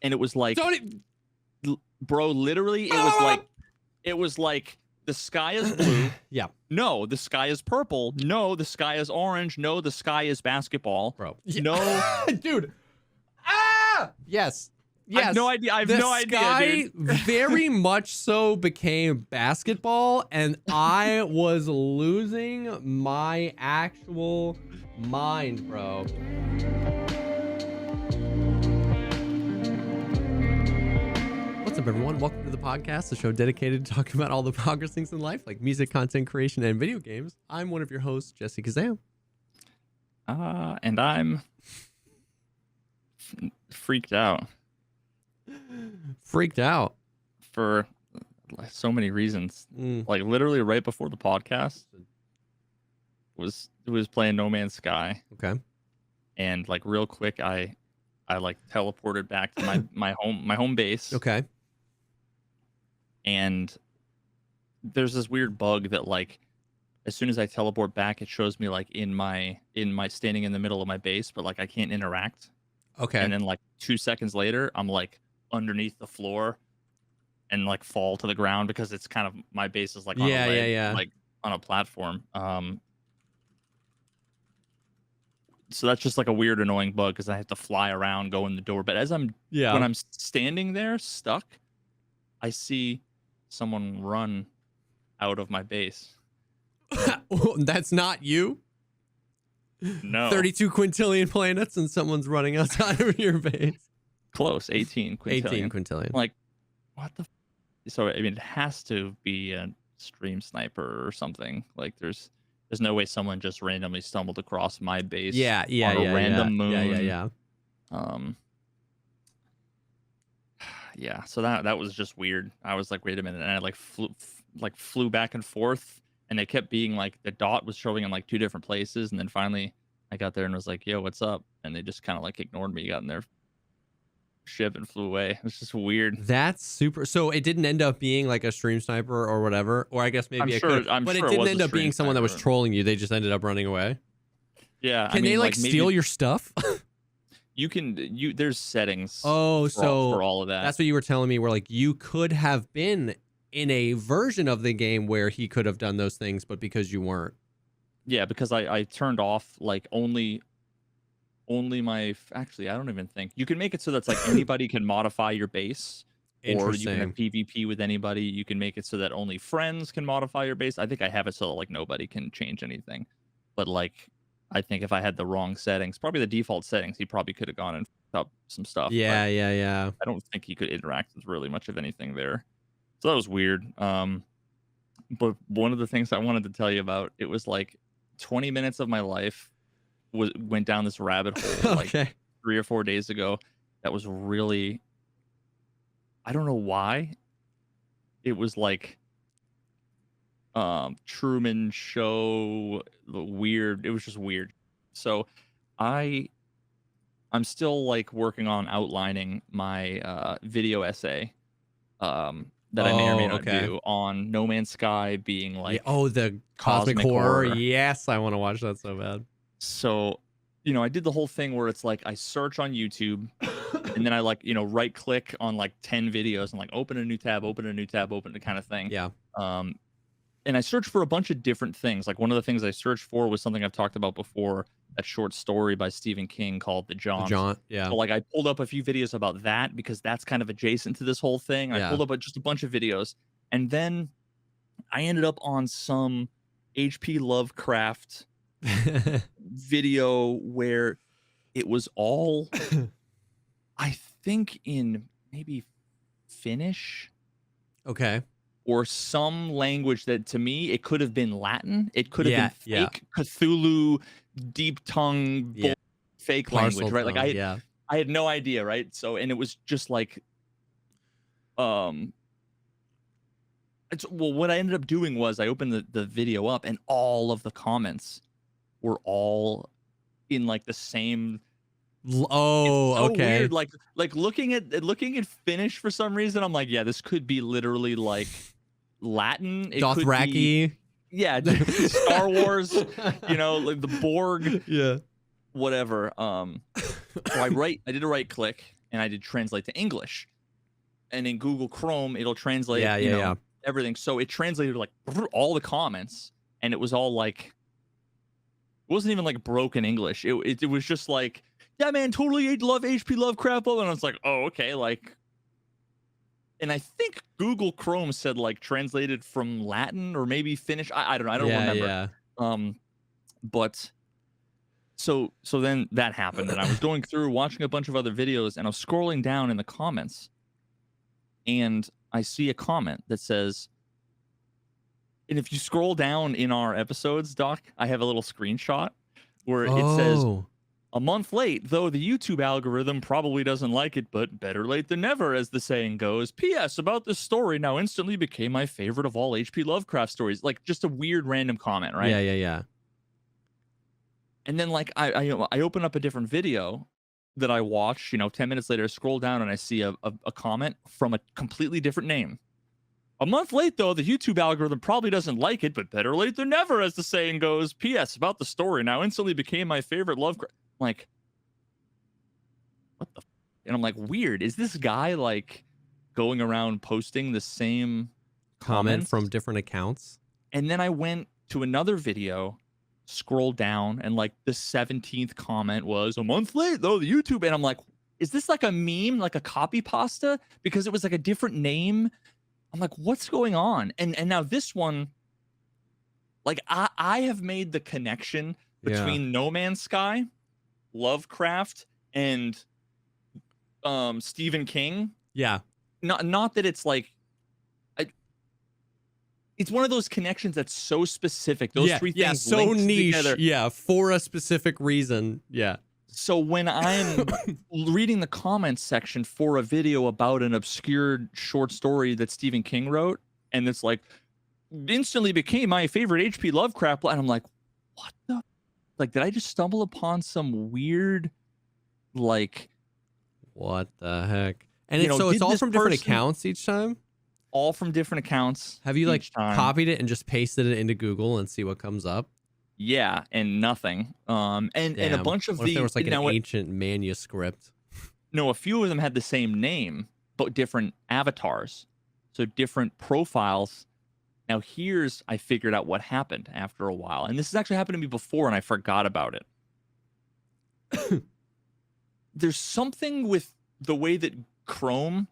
and it was like, Don't bro, literally, it was like the sky is blue. Yeah. No, the sky is purple. No, the sky is orange. No, the sky is basketball. Bro. No, Dude. Ah! Yes. I have no idea. I have no idea, dude. Very much so became basketball, and I was losing my actual mind, bro. What's up, everyone? Welcome to the podcast, the show dedicated to talking about all the progress things in life, like music, content creation, and video games. I'm one of your hosts, Jesse Kazam. And I'm freaked out. Freaked out For so many reasons. Like literally right before the podcast was playing No Man's Sky. Okay. And like real quick I like teleported back to my home base. Okay. And there's this weird bug that like as soon as I teleport back it shows me like in my standing in the middle of my base, but like I can't interact. Okay. And then like 2 seconds later I'm like underneath the floor and like fall to the ground because it's kind of my base is like on a ledge, like on a platform. So that's just like a weird annoying bug because I have to fly around, go in the door. But as when I'm standing there stuck, I see someone run out of my base. That's not you? No. 32 quintillion planets and someone's running outside of your base. Close, 18 quintillion. 18 quintillion. Like, what the? So I mean, it has to be a stream sniper or something. Like, there's no way someone just randomly stumbled across my base. On a random moon. Yeah. So that was just weird. I was like, wait a minute, and I like flew back and forth, and it kept being like the dot was showing in like 2 different places, and then finally I got there and was like, yo, what's up? And they just kind of like ignored me, got in their ship and flew away. It was just weird. That's super. So it didn't end up being like a stream sniper or whatever, or I guess maybe it could, but it didn't end up being someone that was trolling you. They just ended up running away. Yeah. Can they like steal your stuff? There's settings. For all of that. That's what you were telling me, where like you could have been in a version of the game where he could have done those things, but because you weren't. Yeah, because I turned off like only my, actually I don't even think you can make it so that's like anybody can modify your base, or you can have PvP with anybody. You can make it so that only friends can modify your base. I think I have it so that like nobody can change anything, but like I think if I had the wrong settings, probably the default settings, he probably could have gone and fucked up some stuff. Yeah. I don't think he could interact with really much of anything there. So that was weird. But one of the things I wanted to tell you about, it was like 20 minutes of my life went down this rabbit hole like 3 or 4 days ago. That was really, I don't know why. It was like Truman Show, weird. It was just weird. So I'm still like working on outlining my video essay that I may or may not do on No Man's Sky being like the cosmic horror. Yes, I want to watch that so bad. So, I did the whole thing where it's like I search on YouTube and then I like, right click on like 10 videos and like open a new tab, open the kind of thing. Yeah. And I searched for a bunch of different things. Like one of the things I searched for was something I've talked about before, that short story by Stephen King called The Jaunt. Yeah. So like I pulled up a few videos about that because that's kind of adjacent to this whole thing. I pulled up just a bunch of videos, and then I ended up on some H.P. Lovecraft video where it was all, I think in maybe Finnish. Okay. Or some language that to me it could have been Latin. It could have been fake Cthulhu, deep tongue, fake language, right? Like I had no idea, right? So, and it was just like, what I ended up doing was I opened the video up, and all of the comments were all in like the same. Weird. Like looking at Finnish for some reason, I'm like, yeah, this could be literally like Latin. It Dothraki. Star Wars, like the Borg. Yeah. Whatever. So I did a right click, and I did translate to English. And in Google Chrome, it'll translate, everything. So it translated like all the comments, and it was all like, it wasn't even like broken English. It was just like, yeah, man, totally love HP Lovecraft. And I was like, oh, okay, like. And I think Google Chrome said like translated from Latin or maybe Finnish. I don't know. I don't remember. Yeah. But so then that happened, and I was going through watching a bunch of other videos, and I was scrolling down in the comments, and I see a comment that says, and if you scroll down in our episodes, Doc, I have a little screenshot where it says, a month late, though the YouTube algorithm probably doesn't like it, but better late than never, as the saying goes. P.S. about this story now instantly became my favorite of all H.P. Lovecraft stories. Like, just a weird random comment, right? Yeah. And then, like, I open up a different video that I watch, 10 minutes later, I scroll down and I see a comment from a completely different name. A month late, though, the YouTube algorithm probably doesn't like it, but better late than never, as the saying goes. P.S. about the story now instantly became my favorite Lovecraft. Like, what the? And I'm like, weird. Is this guy like going around posting the same comment comments from different accounts? And then I went to another video, scrolled down, and like the 17th comment was a month late, though, the YouTube. And I'm like, is this like a meme, like a copy pasta? Because it was like a different name. I'm like, what's going on? And now this one, like, I have made the connection between No Man's Sky, Lovecraft, and Stephen King. Yeah. Not that it's like, it's one of those connections that's so specific. Those three things so niche together. Yeah, for a specific reason. Yeah. So when I'm reading the comments section for a video about an obscure short story that Stephen King wrote, and it's like, instantly became my favorite H.P. Lovecraft, and I'm like, what the? Like, did I just stumble upon some weird, like, what the heck? And it's all from different accounts each time? All from different accounts. Have you like copied it and just pasted it into Google and see what comes up? Yeah, and nothing. And a bunch of there was like an ancient manuscript. No, a few of them had the same name, but different avatars. So different profiles. Now I figured out what happened after a while. And this has actually happened to me before, and I forgot about it. There's something with the way that Chrome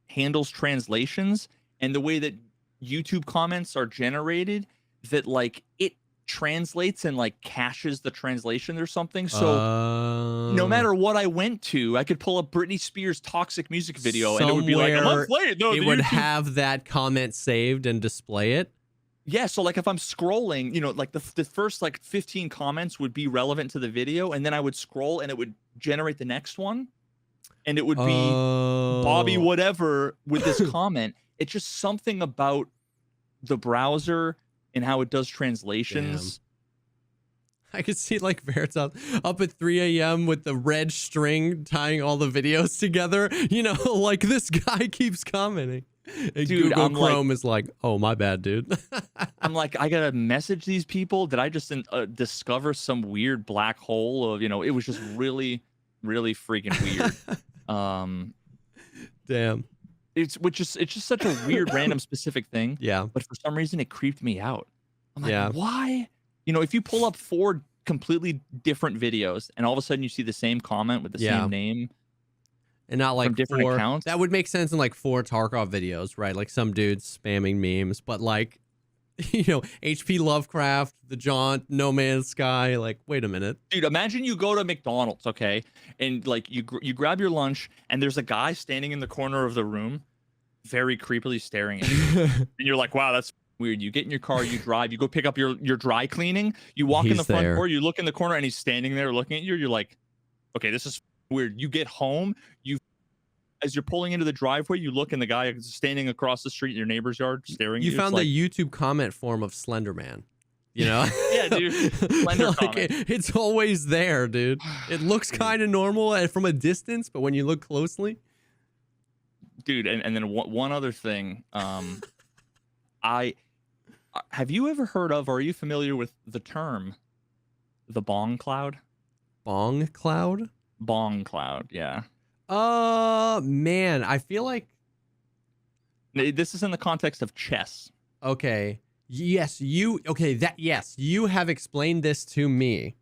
handles translations and the way that YouTube comments are generated that, like, it translates and, like, caches the translation or something. So no matter what I went to, I could pull up Britney Spears' Toxic music video and it would be like a month late. No, it would have that comment saved and display it. Yeah, so like if I'm scrolling, like the first like 15 comments would be relevant to the video, and then I would scroll and it would generate the next one, and it would be Bobby whatever with this comment. It's just something about the browser and how it does translations. Damn. I could see like Verts up at 3 a.m. with the red string tying all the videos together. Like this guy keeps commenting. And dude, Google Chrome is like, oh, my bad, dude. I'm like, I gotta message these people. Did I just discover some weird black hole of, it was just really, really freaking weird. Damn. It's just such a weird, random, specific thing. Yeah. But for some reason, it creeped me out. I'm like, why? If you pull up 4 completely different videos and all of a sudden you see the same comment with the same name. And not like different accounts. That would make sense in like 4 Tarkov videos, right? Like some dudes spamming memes, but like, H.P. Lovecraft, The Jaunt, No Man's Sky. Like, wait a minute, dude. Imagine you go to McDonald's, okay, and like you grab your lunch, and there's a guy standing in the corner of the room, very creepily staring at you, and you're like, wow, that's weird. You get in your car, you drive, you go pick up your dry cleaning, you walk in the front door, you look in the corner, and he's standing there looking at you. You're like, okay, this is weird. You get home, as you're pulling into the driveway, you look and the guy is standing across the street in your neighbor's yard staring at you. You found the YouTube comment form of Slender Man, Yeah, dude. Slender like it's always there, dude. It looks kind of normal from a distance, but when you look closely. Dude, and then one other thing. Have you ever heard of, or are you familiar with the term, the bong cloud? Bong cloud? Bong cloud, yeah. Man, I feel like This is in the context of chess. okay. Yes, yes, you have explained this to me.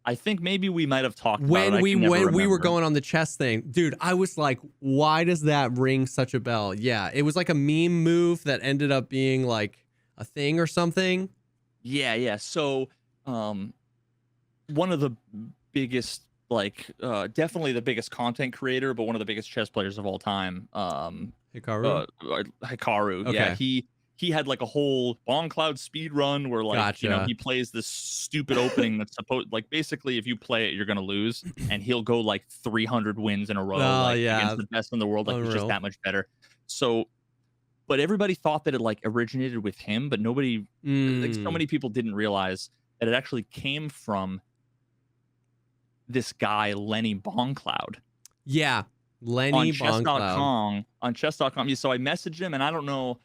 I think maybe we might have talked about it. When we were going on the chess thing, dude, I was like, why does that ring such a bell? Yeah, it was like a meme move that ended up being like a thing or something. Yeah. So, one of the biggest, like, definitely the biggest content creator, but one of the biggest chess players of all time, Hikaru. Hikaru. Yeah, Okay. he had like a whole Bong Cloud speed run where, like, Gotcha. he plays this stupid opening that's supposed, like, basically if you play it you're gonna lose, and he'll go like 300 wins in a row, Oh like yeah, against the best in the world, like he's just unreal. that much better. So, but everybody thought that it like originated with him, but nobody, like, so Mm. many people didn't realize that it actually came from this guy Lenny Bongcloud Yeah, on Lenny Boncloud. chess.com. On chess.com. So I messaged him, and I don't know.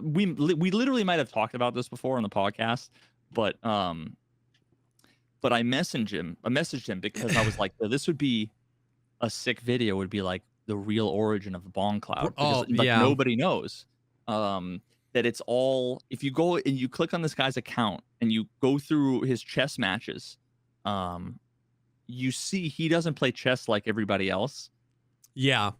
We literally might have talked about this before on the podcast, but I messaged him because I was like, this would be a sick video. Would be like the real origin of the Bongcloud, because Oh like yeah, nobody knows that it's all, if you go and you click on this guy's account and you go through his chess matches, you see he doesn't play chess like everybody else. yeah.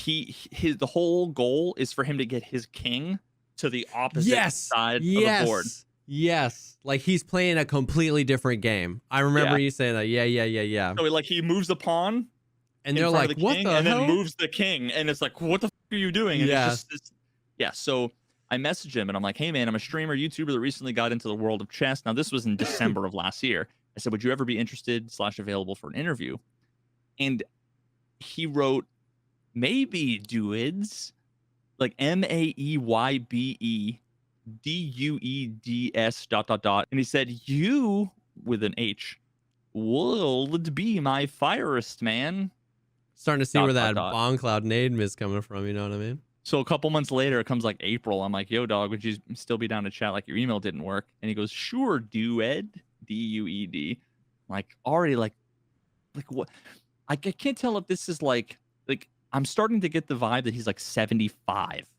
The whole goal is for him to get his king to the opposite side of the board. Yes. Like he's playing a completely different game. I remember Yeah. you saying that. Yeah. So like he moves the pawn And in they're front like, of the what king, the and hell? then moves the king, and it's like, what the are you doing? And Yeah. it's just yeah. So I messaged him and I'm like, hey man, I'm a streamer, YouTuber that recently got into the world of chess. Now this was in December of last year. I said, would you ever be interested / available for an interview? And he wrote, maybe dudes, like MAEYBEDUEDS ... And he said, you with an H would be my firest man. Starting to see where that Boncloud name is coming from, you know what I mean? So a couple months later, it comes like April. I'm like, yo, dog, would you still be down to chat? Like, your email didn't work. And he goes, sure, dued, DUED. Like, already like what? I can't tell if this is like I'm starting to get the vibe that he's like 75.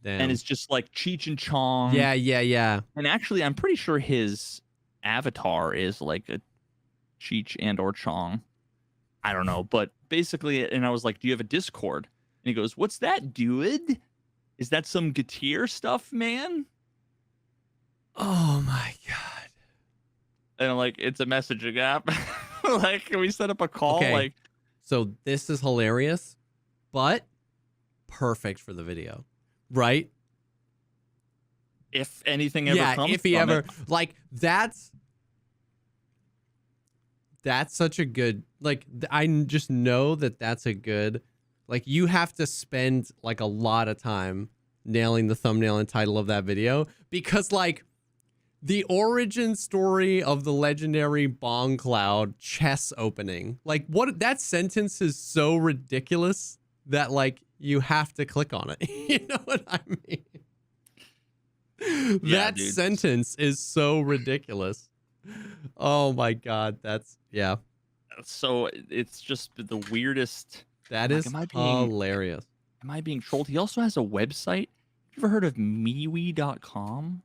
Damn. And it's just like Cheech and Chong. Yeah. And actually, I'm pretty sure his avatar is like a Cheech and or Chong. I don't know. But basically, and I was like, do you have a Discord? And he goes, what's that, dude? Is that some Getir stuff, man? Oh my God. And I'm like, it's a messaging app. Like, can we set up a call? Okay. Like, so this is hilarious, but perfect for the video, right? if anything ever comes if he from ever it. like that's such a good, like, I just know that that's a good, like, you have to spend like a lot of time nailing the thumbnail and title of that video, because like the origin story of the legendary Bongcloud chess opening, like, what, that sentence is so ridiculous that like you have to click on it. You know what I mean? Yeah, that dude. sentence is so ridiculous. Oh my God, that's, yeah. So it's just the weirdest. That Like, is am I being- hilarious. Am I being trolled? He also has a website. You ever heard of MeWe.com?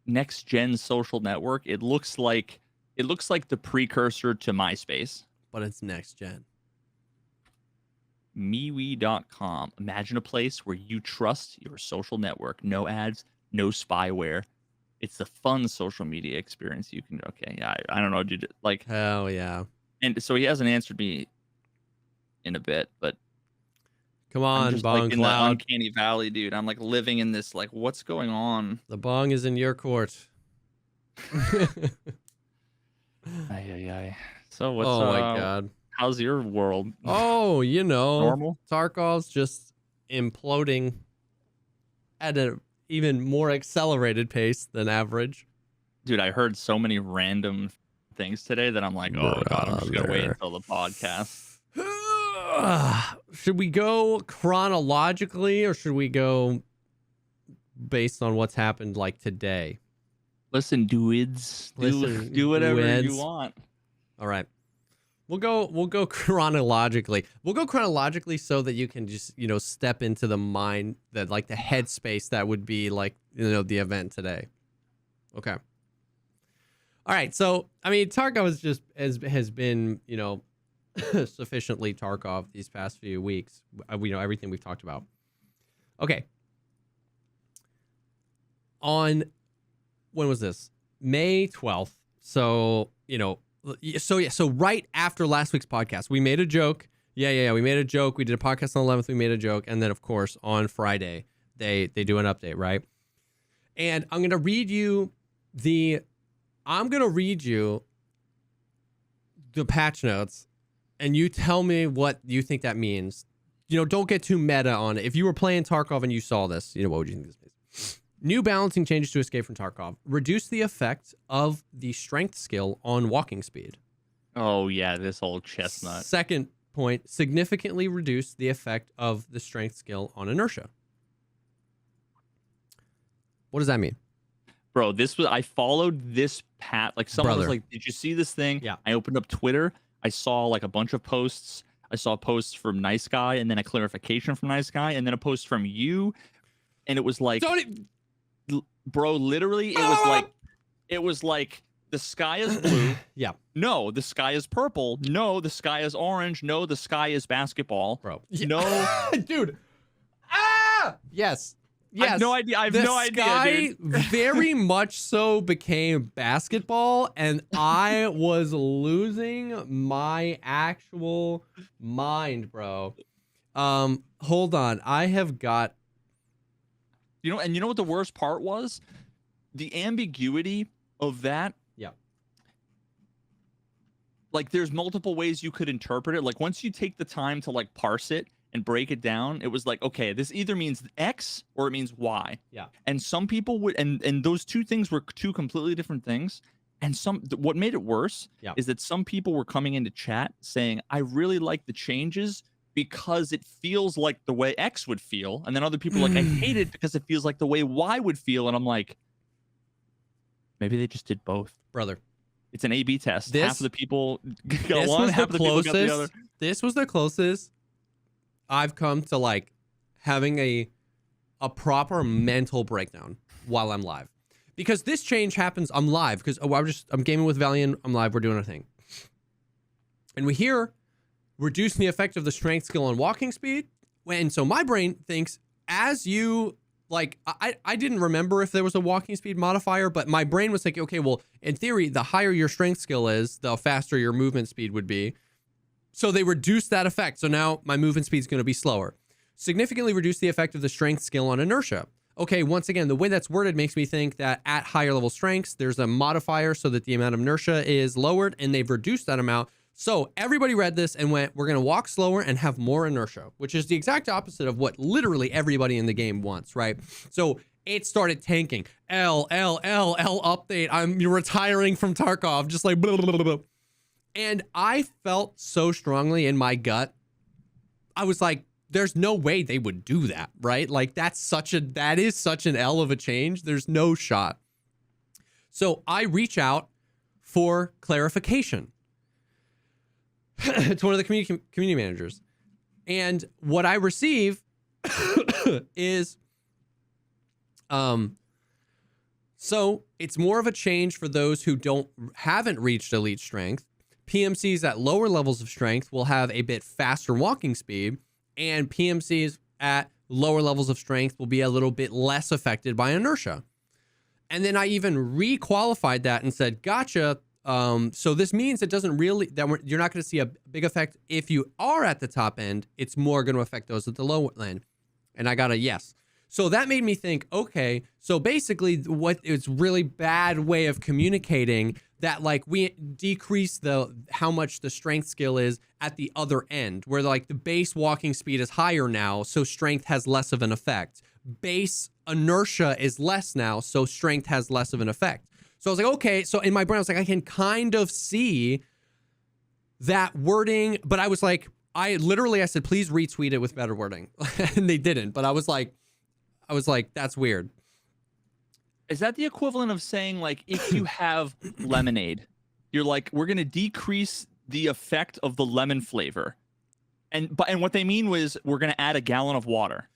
Next gen social network. It looks like the precursor to MySpace. But it's next gen. MeWe.com. Imagine a place where you trust your social network. No ads, no spyware. It's the fun social media experience you can. Okay, yeah, I don't know, dude. Like, Hell yeah. and so he hasn't answered me in a bit, but Come I'm on, just like in the Bongcloud. uncanny valley, dude. I'm like living in this, like, what's going on? The bong is in your court. Ay. So what's Oh my God. how's your world? Oh, you know, Normal? Tarkov's just imploding at an even more accelerated pace than average. Dude, I heard so many random things today that I'm like, oh God, I'm just gonna wait until the podcast. Should we go chronologically or should we go based on what's happened like today? Listen, dudes, Listen, do whatever you dudes. want. All right. We'll go chronologically. We'll go chronologically so that you can just, step into the mind, that like the headspace that would be like, the event today. Okay. All right. So, I mean, Tarkov is just has been, sufficiently Tarkov these past few weeks. We know everything we've talked about. Okay. On when was this? May 12th. So, so right after last week's podcast, we made a joke. Yeah. We made a joke. We did a podcast on the 11th. We made a joke. And then, of course, on Friday, they do an update, right? And I'm going to read you the patch notes, and you tell me what you think that means. Don't get too meta on it. If you were playing Tarkov and you saw this, what would you think this means? New balancing changes to Escape from Tarkov. Reduce the effect of the strength skill on walking speed. Oh, yeah, this old chestnut. Second point, significantly reduce the effect of the strength skill on inertia. What does that mean? Bro, I followed this path. Like, someone was like, did you see this thing? Yeah. I opened up Twitter. I saw like a bunch of posts. I saw posts from Nice Guy, and then a clarification from Nice Guy, and then a post from you. And it was like, bro, literally, it was like the sky is blue. Yeah. No, the sky is purple. No, the sky is orange. No, the sky is basketball. Bro. No. Dude. Ah! Yes. I have no idea. The sky very much so became basketball, and I was losing my actual mind, bro. Hold on. I have got... And you know what the worst part was? The ambiguity of that. Yeah. Like, there's multiple ways you could interpret it. Like, once you take the time to like parse it and break it down, it was like, okay, this either means X or it means Y. Yeah. And some people would, and those two things were two completely different things. And what made it worse is that some people were coming into chat saying, I really like the changes because it feels like the way X would feel. And then other people are like, I hate it because it feels like the way Y would feel. And I'm like, maybe they just did both. Brother. It's an A/B test. Half of the people got one, half of the people got the other. This was the closest I've come to like having a proper mental breakdown while I'm live. Because this change happens, I'm live because I'm gaming with Valiant, I'm live, we're doing our thing. And we hear reducing the effect of the strength skill on walking speed. And so my brain thinks, as you like, I didn't remember if there was a walking speed modifier, but my brain was like, okay, well, in theory, the higher your strength skill is, the faster your movement speed would be. So they reduced that effect. So now my movement speed is going to be slower. Significantly reduce the effect of the strength skill on inertia. Okay, once again, the way that's worded makes me think that at higher level strengths, there's a modifier so that the amount of inertia is lowered, and they've reduced that amount. So everybody read this and went, we're going to walk slower and have more inertia, which is the exact opposite of what literally everybody in the game wants, right? So it started tanking. L update. I'm retiring from Tarkov, just like blah, blah, blah, blah. And I felt so strongly in my gut. I was like, there's no way they would do that, right? Like that is such an L of a change. There's no shot. So I reach out for clarification to one of the community managers. And what I receive is, so it's more of a change for those who haven't reached elite strength. PMCs at lower levels of strength will have a bit faster walking speed, and PMCs at lower levels of strength will be a little bit less affected by inertia. And then I even re-qualified that and said, gotcha. So this means it doesn't really, you're not going to see a big effect if you are at the top end. It's more going to affect those at the low end. And I got a yes. So that made me think, okay, so basically what it's really bad way of communicating that like we decrease how much the strength skill is at the other end, where like the base walking speed is higher now, so strength has less of an effect. Base inertia is less now, so strength has less of an effect. So I was like, okay, so in my brain I was like, I can kind of see that wording, but I was like, I said, please retweet it with better wording. And they didn't, but I was like, that's weird. Is that the equivalent of saying, like, if you have lemonade, you're like, we're gonna decrease the effect of the lemon flavor, and what they mean was we're gonna add a gallon of water.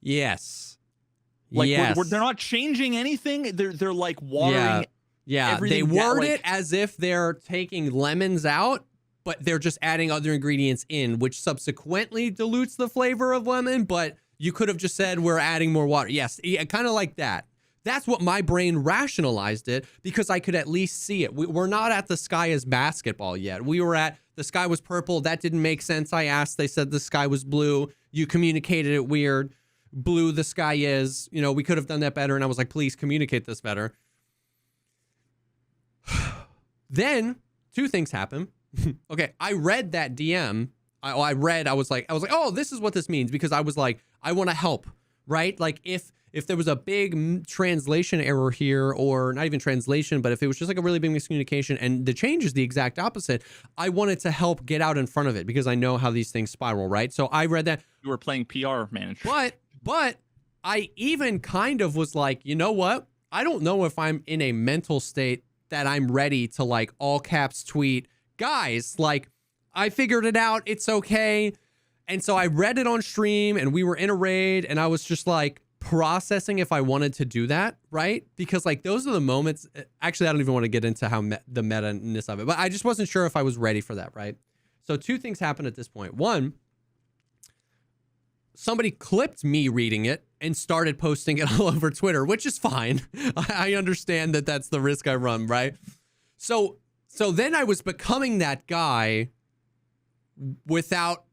Yes. Like yes. they're not changing anything. They're like watering. Yeah. They word it as if they're taking lemons out, but they're just adding other ingredients in, which subsequently dilutes the flavor of lemon. But you could have just said we're adding more water. Yes, kind of like that. That's what my brain rationalized it, because I could at least see it. We're not at the sky is basketball yet. We were at the sky was purple. That didn't make sense. I asked. They said the sky was blue. You communicated it weird. Blue the sky is. You know, we could have done that better. And I was like, please communicate this better. Then 2 things happen. Okay, I read that DM. I was like, oh, this is what this means, because I was like, I want to help, right? Like if there was a big translation error here, or not even translation, but if it was just like a really big miscommunication and the change is the exact opposite, I wanted to help get out in front of it, because I know how these things spiral, right? So I read that. You were playing PR manager. But I even kind of was like, you know what? I don't know if I'm in a mental state that I'm ready to like all caps tweet, guys, like I figured it out. It's okay. And so I read it on stream and we were in a raid and I was just like processing if I wanted to do that, right? Because like those are the moments. Actually, I don't even want to get into how the meta-ness of it, but I just wasn't sure if I was ready for that, right? So 2 things happened at this point. One, somebody clipped me reading it and started posting it all over Twitter, which is fine. I understand that that's the risk I run, right? So then I was becoming that guy without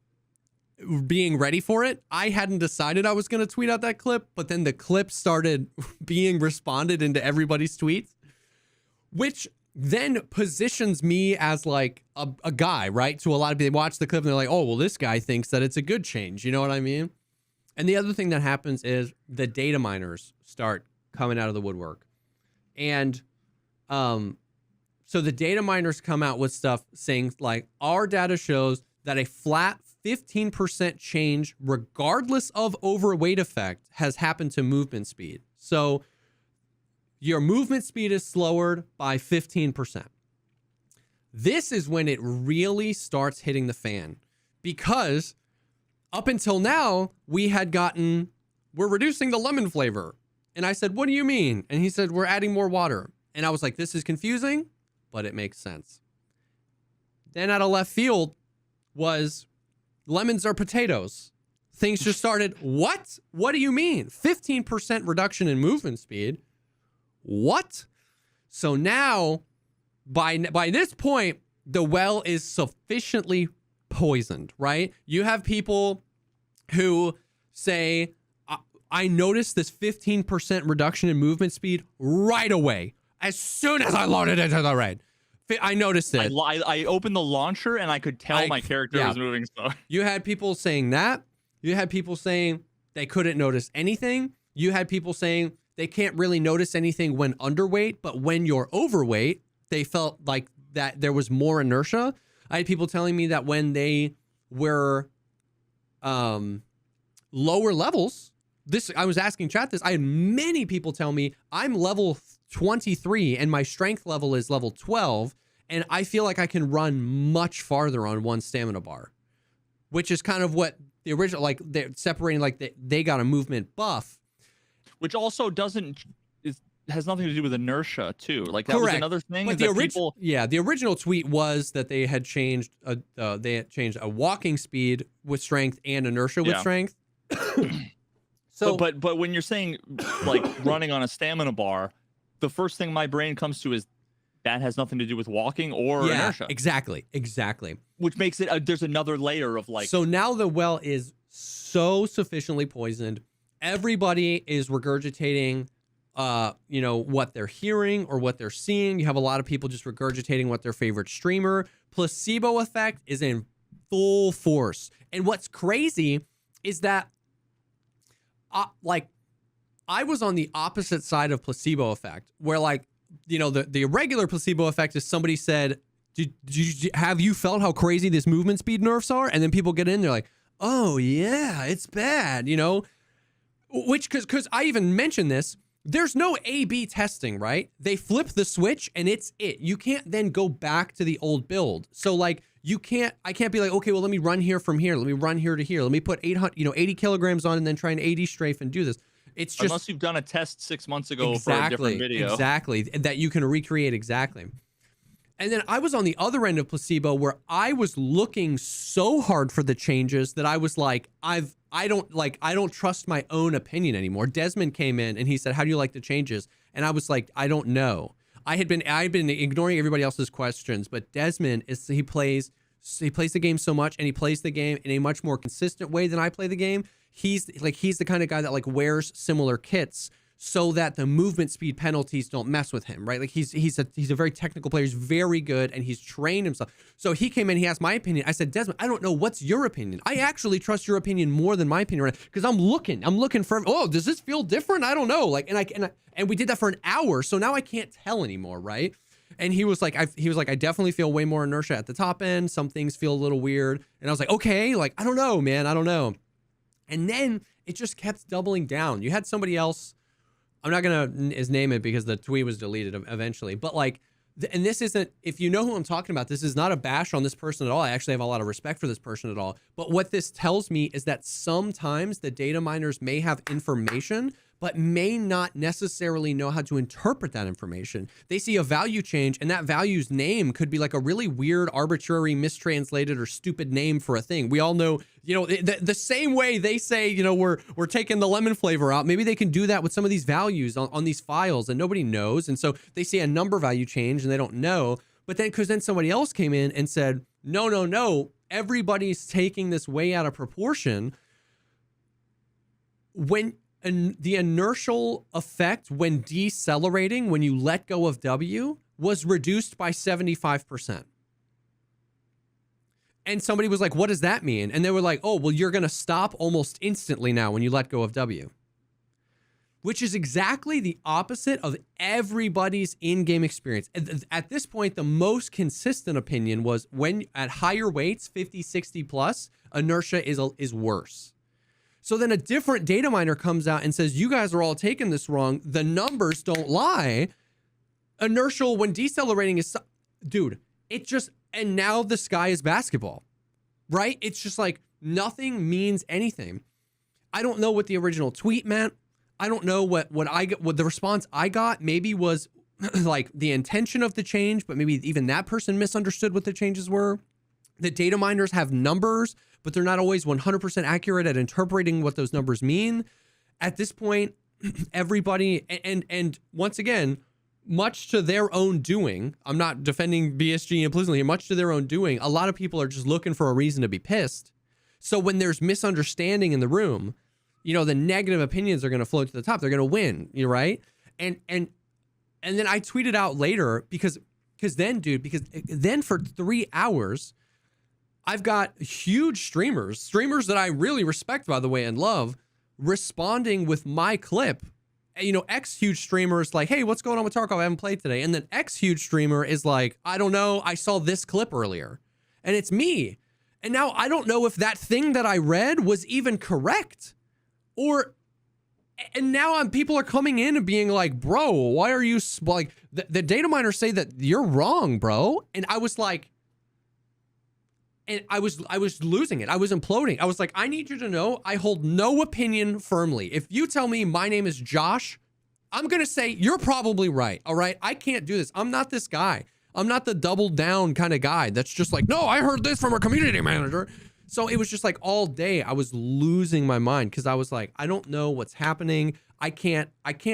being ready for it. I hadn't decided I was going to tweet out that clip, but then the clip started being responded into everybody's tweets, which then positions me as like a guy, right? To a lot of people, they watch the clip and they're like, oh, well, this guy thinks that it's a good change. You know what I mean? And the other thing that happens is the data miners start coming out of the woodwork. And so the data miners come out with stuff saying like, our data shows that a flat 15% change, regardless of overweight effect, has happened to movement speed. So your movement speed is slowered by 15%. This is when it really starts hitting the fan, because up until now, we had gotten, we're reducing the lemon flavor. And I said, what do you mean? And he said, we're adding more water. And I was like, this is confusing, but it makes sense. Then out of left field was lemons are potatoes. Things just started, what? What do you mean? 15% reduction in movement speed? What? So now, by this point, the well is sufficiently poisoned, right? You have people who say, I noticed this 15% reduction in movement speed right away. As soon as I loaded into the raid, I noticed it. I opened the launcher and I could tell my character was moving slow. You had people saying that. You had people saying they couldn't notice anything. You had people saying they can't really notice anything when underweight, but when you're overweight, they felt like that there was more inertia. I had people telling me that when they were lower levels, I was asking chat this, I had many people tell me I'm level 23 and my strength level is level 12, and I feel like I can run much farther on one stamina bar, which is kind of what the original, like they're separating, like they got a movement buff. Which also has nothing to do with inertia too. Like that was another thing. But the original tweet was that they had changed a walking speed with strength and inertia with strength. So, but when you're saying like running on a stamina bar, the first thing my brain comes to is that has nothing to do with walking or inertia. Exactly. Which makes it there's another layer of like. So now the well is so sufficiently poisoned. Everybody is regurgitating, what they're hearing or what they're seeing. You have a lot of people just regurgitating what their favorite streamer. Placebo effect is in full force. And what's crazy is that, I was on the opposite side of placebo effect, where the regular placebo effect is somebody said, have you felt how crazy this movement speed nerfs are? And then people get in, they're like, oh yeah, it's bad, Which, because I even mentioned this, there's no A/B testing, right? They flip the switch and it's it. You can't then go back to the old build. So like I can't be like, okay, well, let me run here from here. Let me run here to here. Let me put 80 kilograms on and then try an 80 strafe and do this. It's just unless you've done a test 6 months ago for a different video. Exactly. That you can recreate exactly. And then I was on the other end of placebo where I was looking so hard for the changes that I was like, I don't trust my own opinion anymore. Desmond came in and he said, how do you like the changes? And I was like, I don't know. I'd been ignoring everybody else's questions, but Desmond he plays the game so much, and he plays the game in a much more consistent way than I play the game. He's the kind of guy that like wears similar kits so that the movement speed penalties don't mess with him, right? Like he's a very technical player. He's very good, and he's trained himself. So he came in, he asked my opinion. I said, Desmond, I don't know, what's your opinion? I actually trust your opinion more than my opinion, right? Because I'm looking for, oh, does this feel different? I don't know. Like, and we did that for an hour, so now I can't tell anymore, right? And he was like, I definitely feel way more inertia at the top end. Some things feel a little weird. And I was like, okay, like, I don't know, man, I don't know. And then it just kept doubling down. You had somebody else, I'm not going to name it because the tweet was deleted eventually, but like, and this isn't, if you know who I'm talking about, this is not a bash on this person at all. I actually have a lot of respect for this person at all. But what this tells me is that sometimes the data miners may have information, but may not necessarily know how to interpret that information. They see a value change, and that value's name could be like a really weird, arbitrary, mistranslated, or stupid name for a thing. We all know, you know, the same way they say, you know, we're taking the lemon flavor out. Maybe they can do that with some of these values on these files, and nobody knows. And so they see a number value change, and they don't know. But then, because then somebody else came in and said, no, everybody's taking this way out of proportion. And the inertial effect when decelerating, when you let go of W, was reduced by 75%. And somebody was like, what does that mean? And they were like, oh, well, you're going to stop almost instantly now when you let go of W. Which is exactly the opposite of everybody's in-game experience. At this point, the most consistent opinion was when at higher weights, 50, 60 plus, inertia is worse. So then a different data miner comes out and says, you guys are all taking this wrong. The numbers don't lie. Inertial when decelerating is, dude, it just, and now the sky is basketball, right? It's just like nothing means anything. I don't know what the original tweet meant. I don't know what the response I got maybe was like the intention of the change, but maybe even that person misunderstood what the changes were. The data miners have numbers, but they're not always 100% accurate at interpreting what those numbers mean. At this point, everybody, and once again, much to their own doing, I'm not defending BSG implicitly here, much to their own doing, a lot of people are just looking for a reason to be pissed. So when there's misunderstanding in the room, you know, the negative opinions are going to float to the top. They're going to win, you know, right? And then I tweeted out later because then for 3 hours, I've got huge streamers that I really respect, by the way, and love, responding with my clip. You know, X huge streamers like, hey, what's going on with Tarkov? I haven't played today. And then X huge streamer is like, I don't know, I saw this clip earlier. And it's me. And now I don't know if that thing that I read was even correct. And now people are coming in and being like, bro, why are you, like, the data miners say that you're wrong, bro. And I was like, and I was losing it. I was imploding. I was like, I need you to know I hold no opinion firmly. If you tell me my name is Josh, I'm going to say you're probably right. All right. I can't do this. I'm not this guy. I'm not the double down kind of guy that's just like, no, I heard this from a community manager. So it was just like all day I was losing my mind because I was like, I don't know what's happening. I can't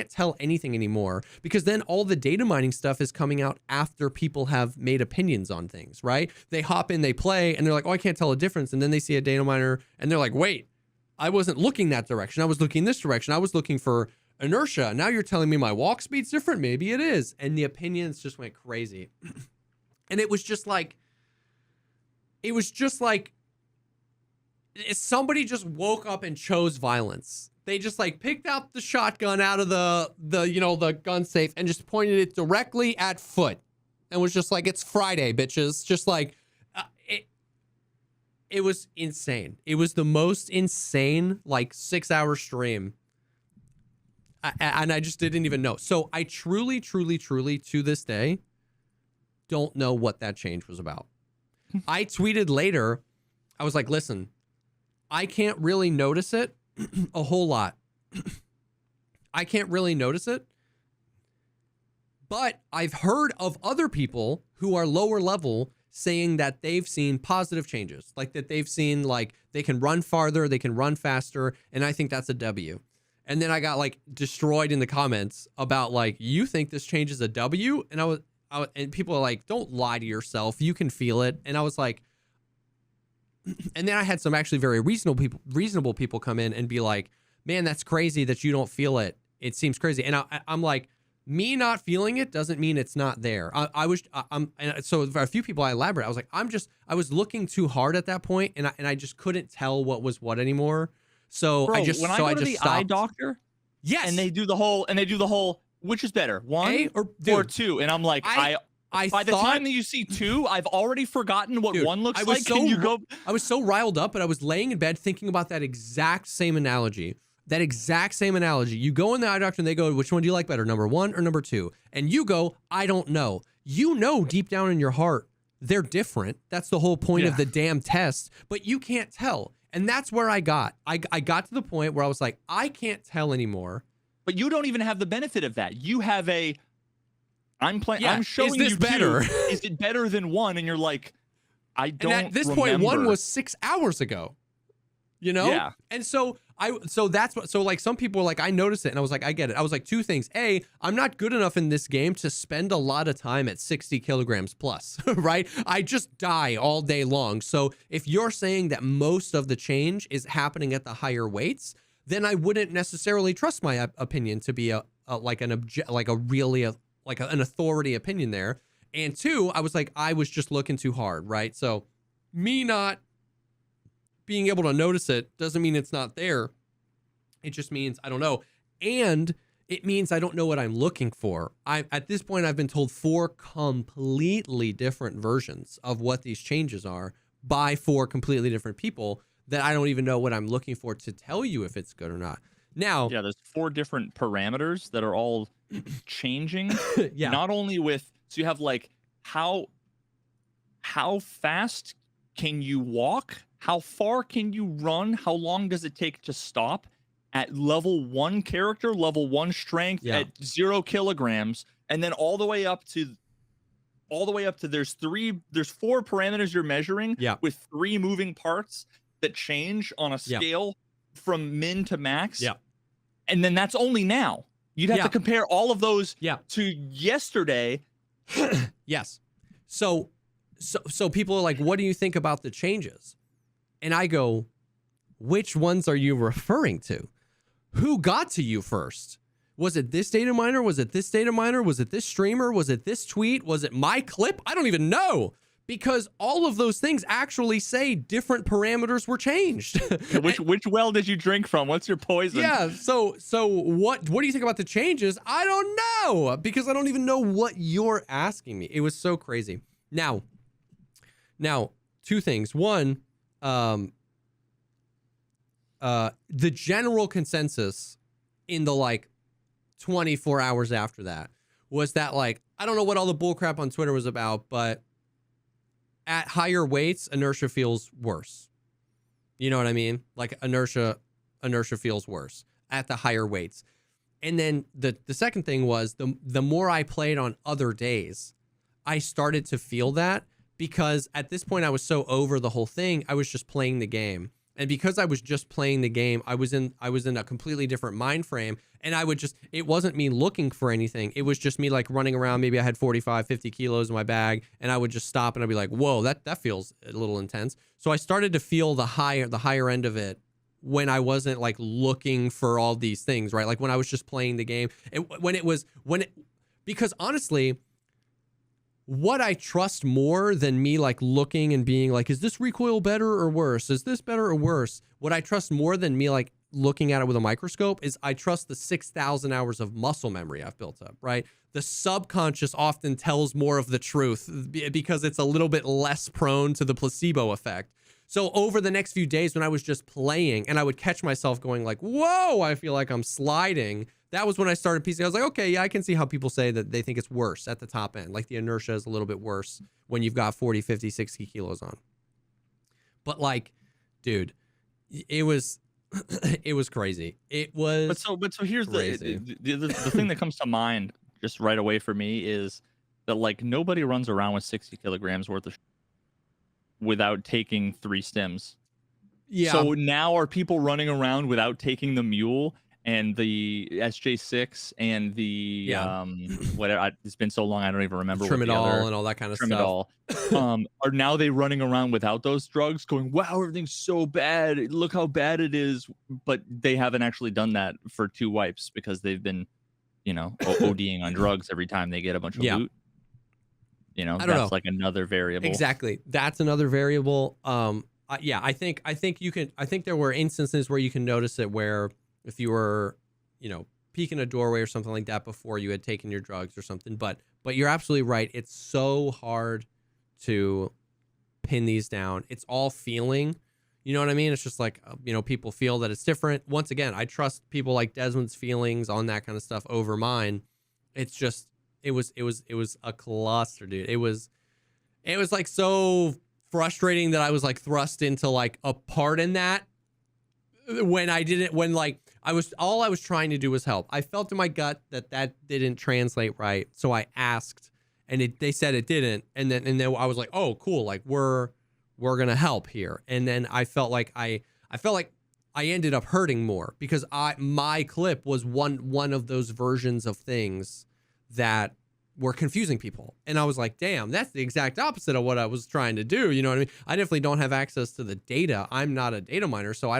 tell anything anymore because then all the data mining stuff is coming out after people have made opinions on things, right? They hop in, they play, and they're like, oh, I can't tell a difference. And then they see a data miner and they're like, wait, I wasn't looking that direction. I was looking this direction. I was looking for inertia. Now you're telling me my walk speed's different. Maybe it is. And the opinions just went crazy. And it was just like somebody just woke up and chose violence. They just like picked out the shotgun out of the gun safe and just pointed it directly at Foot and was just like, it's Friday, bitches. Just like, it was insane. It was the most insane, like 6-hour stream. and I just didn't even know. So I truly to this day don't know what that change was about. I tweeted later, I was like, listen, I can't really notice it a whole lot. I can't really notice it. But I've heard of other people who are lower level saying that they've seen positive changes, like that they've seen like they can run farther, they can run faster, and I think that's a W. And then I got like destroyed in the comments about like, you think this change is a W? And and people are like, don't lie to yourself, you can feel it. And I was like, and then I had some actually very reasonable people come in and be like, man, that's crazy that you don't feel it. It seems crazy. And I'm like, me not feeling it doesn't mean it's not there. And so for a few people I elaborate, I was like, I was looking too hard at that point, and I just couldn't tell what was what anymore. So Bro, I just when I go to the eye doctor, yes, and they do the whole, which is better, one or two, and I'm like, by the time that you see two, I've already forgotten what one looks like. I was so riled up, but I was laying in bed thinking about that exact same analogy. You go in the eye doctor and they go, which one do you like better, number 1 or number 2? And you go, I don't know. You know deep down in your heart, they're different. That's the whole point of the damn test, but you can't tell. And that's where I got. I got to the point where I was like, I can't tell anymore. But you don't even have the benefit of that. You have I'm showing is this you better? Is it better than 1? And you're like, I don't remember. And at this point, 1 was 6 hours ago. You know? Yeah. And so like some people were like, I noticed it. And I was like, I get it. I was like, 2 things. A, I'm not good enough in this game to spend a lot of time at 60 kilograms plus, right? I just die all day long. So if you're saying that most of the change is happening at the higher weights, then I wouldn't necessarily trust my opinion to be an authority opinion there. And 2, I was like, I was just looking too hard, right? So me not being able to notice it doesn't mean it's not there. It just means I don't know. And it means I don't know what I'm looking for. At this point, I've been told 4 completely different versions of what these changes are by 4 completely different people that I don't even know what I'm looking for to tell you if it's good or not. Now, yeah, there's 4 different parameters that are all changing. Yeah. Not only so you have like how fast can you walk? How far can you run? How long does it take to stop? At level 1 character, level 1 strength, at 0 kilograms, and then all the way up to there's 4 parameters you're measuring with 3 moving parts that change on a scale from min to max. Yeah. And then that's only now. You'd have to compare all of those to yesterday. Yes. So people are like, what do you think about the changes? And I go, which ones are you referring to? Who got to you first? Was it this data miner? Was it this data miner? Was it this streamer? Was it this tweet? Was it my clip? I don't even know, because all of those things actually say different parameters were changed. Which well did you drink from? What's your poison? Yeah. So what do you think about the changes? I don't know, because I don't even know what you're asking me. It was so crazy. Now 2 things. One, the general consensus in the like 24 hours after that was that like, I don't know what all the bullcrap on Twitter was about, but at higher weights, inertia feels worse. You know what I mean? Like inertia feels worse at the higher weights. And then the second thing was the more I played on other days, I started to feel that, because at this point I was so over the whole thing. I was just playing the game. And because I was just playing the game, I was in a completely different mind frame. And it wasn't me looking for anything. It was just me like running around. Maybe I had 45, 50 kilos in my bag, and I would just stop and I'd be like, whoa, that feels a little intense. So I started to feel the higher end of it when I wasn't like looking for all these things, right? Like when I was just playing the game. Because honestly, what I trust more than me like looking and being like, is this recoil better or worse? Is this better or worse? What I trust more than me like looking at it with a microscope is I trust the 6,000 hours of muscle memory I've built up, right? The subconscious often tells more of the truth because it's a little bit less prone to the placebo effect. So over the next few days when I was just playing and I would catch myself going like, whoa, I feel like I'm sliding, that was when I started piecing. I was like, okay, yeah, I can see how people say that they think it's worse at the top end. Like the inertia is a little bit worse when you've got 40, 50, 60 kilos on. But like, dude, it was it was crazy. It was but so here's crazy. the thing that comes to mind just right away for me is that like nobody runs around with 60 kilograms worth of without taking 3 stims. Yeah. So now are people running around without taking the mule and the SJ6 and the whatever? It's been so long I don't even remember. Trimadol and all that kind of Trimadol. stuff. Are now they running around without those drugs, going, "Wow, everything's so bad. Look how bad it is." But they haven't actually done that for 2 wipes because they've been, you know, ODing on drugs every time they get a bunch of loot. You know, that's like another variable. Exactly, that's another variable. Yeah, I think you can. I think there were instances where you can notice it where if you were, you know, peeking a doorway or something like that before you had taken your drugs or something. But you're absolutely right. It's so hard to pin these down. It's all feeling. You know what I mean? It's just like, you know, people feel that it's different. Once again, I trust people like Desmond's feelings on that kind of stuff over mine. It's just, it was a cluster, dude. It was like so frustrating that I was like thrust into like a part in that when all I was trying to do was help. I felt in my gut that didn't translate right. So I asked and they said it didn't. And then I was like, oh, cool. Like we're going to help here. And then I felt like I ended up hurting more because my clip was one of those versions of things that were confusing people. And I was like, damn, that's the exact opposite of what I was trying to do. You know what I mean? I definitely don't have access to the data. I'm not a data miner. So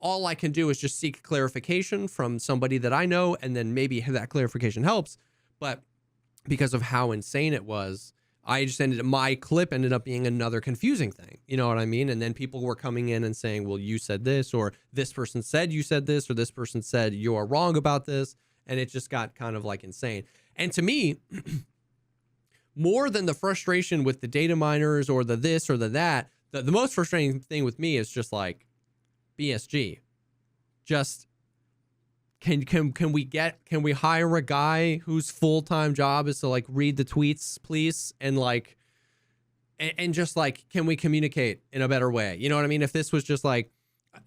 all I can do is just seek clarification from somebody that I know. And then maybe that clarification helps. But because of how insane it was, my clip ended up being another confusing thing. You know what I mean? And then people were coming in and saying, well, you said this, or this person said you said this, or this person said you are wrong about this. And it just got kind of like insane. And to me, more than the frustration with the data miners or the this or the that, the most frustrating thing with me is just like BSG. Just can we hire a guy whose full-time job is to like read the tweets, please? And like and just like, can we communicate in a better way? You know what I mean? If this was just like,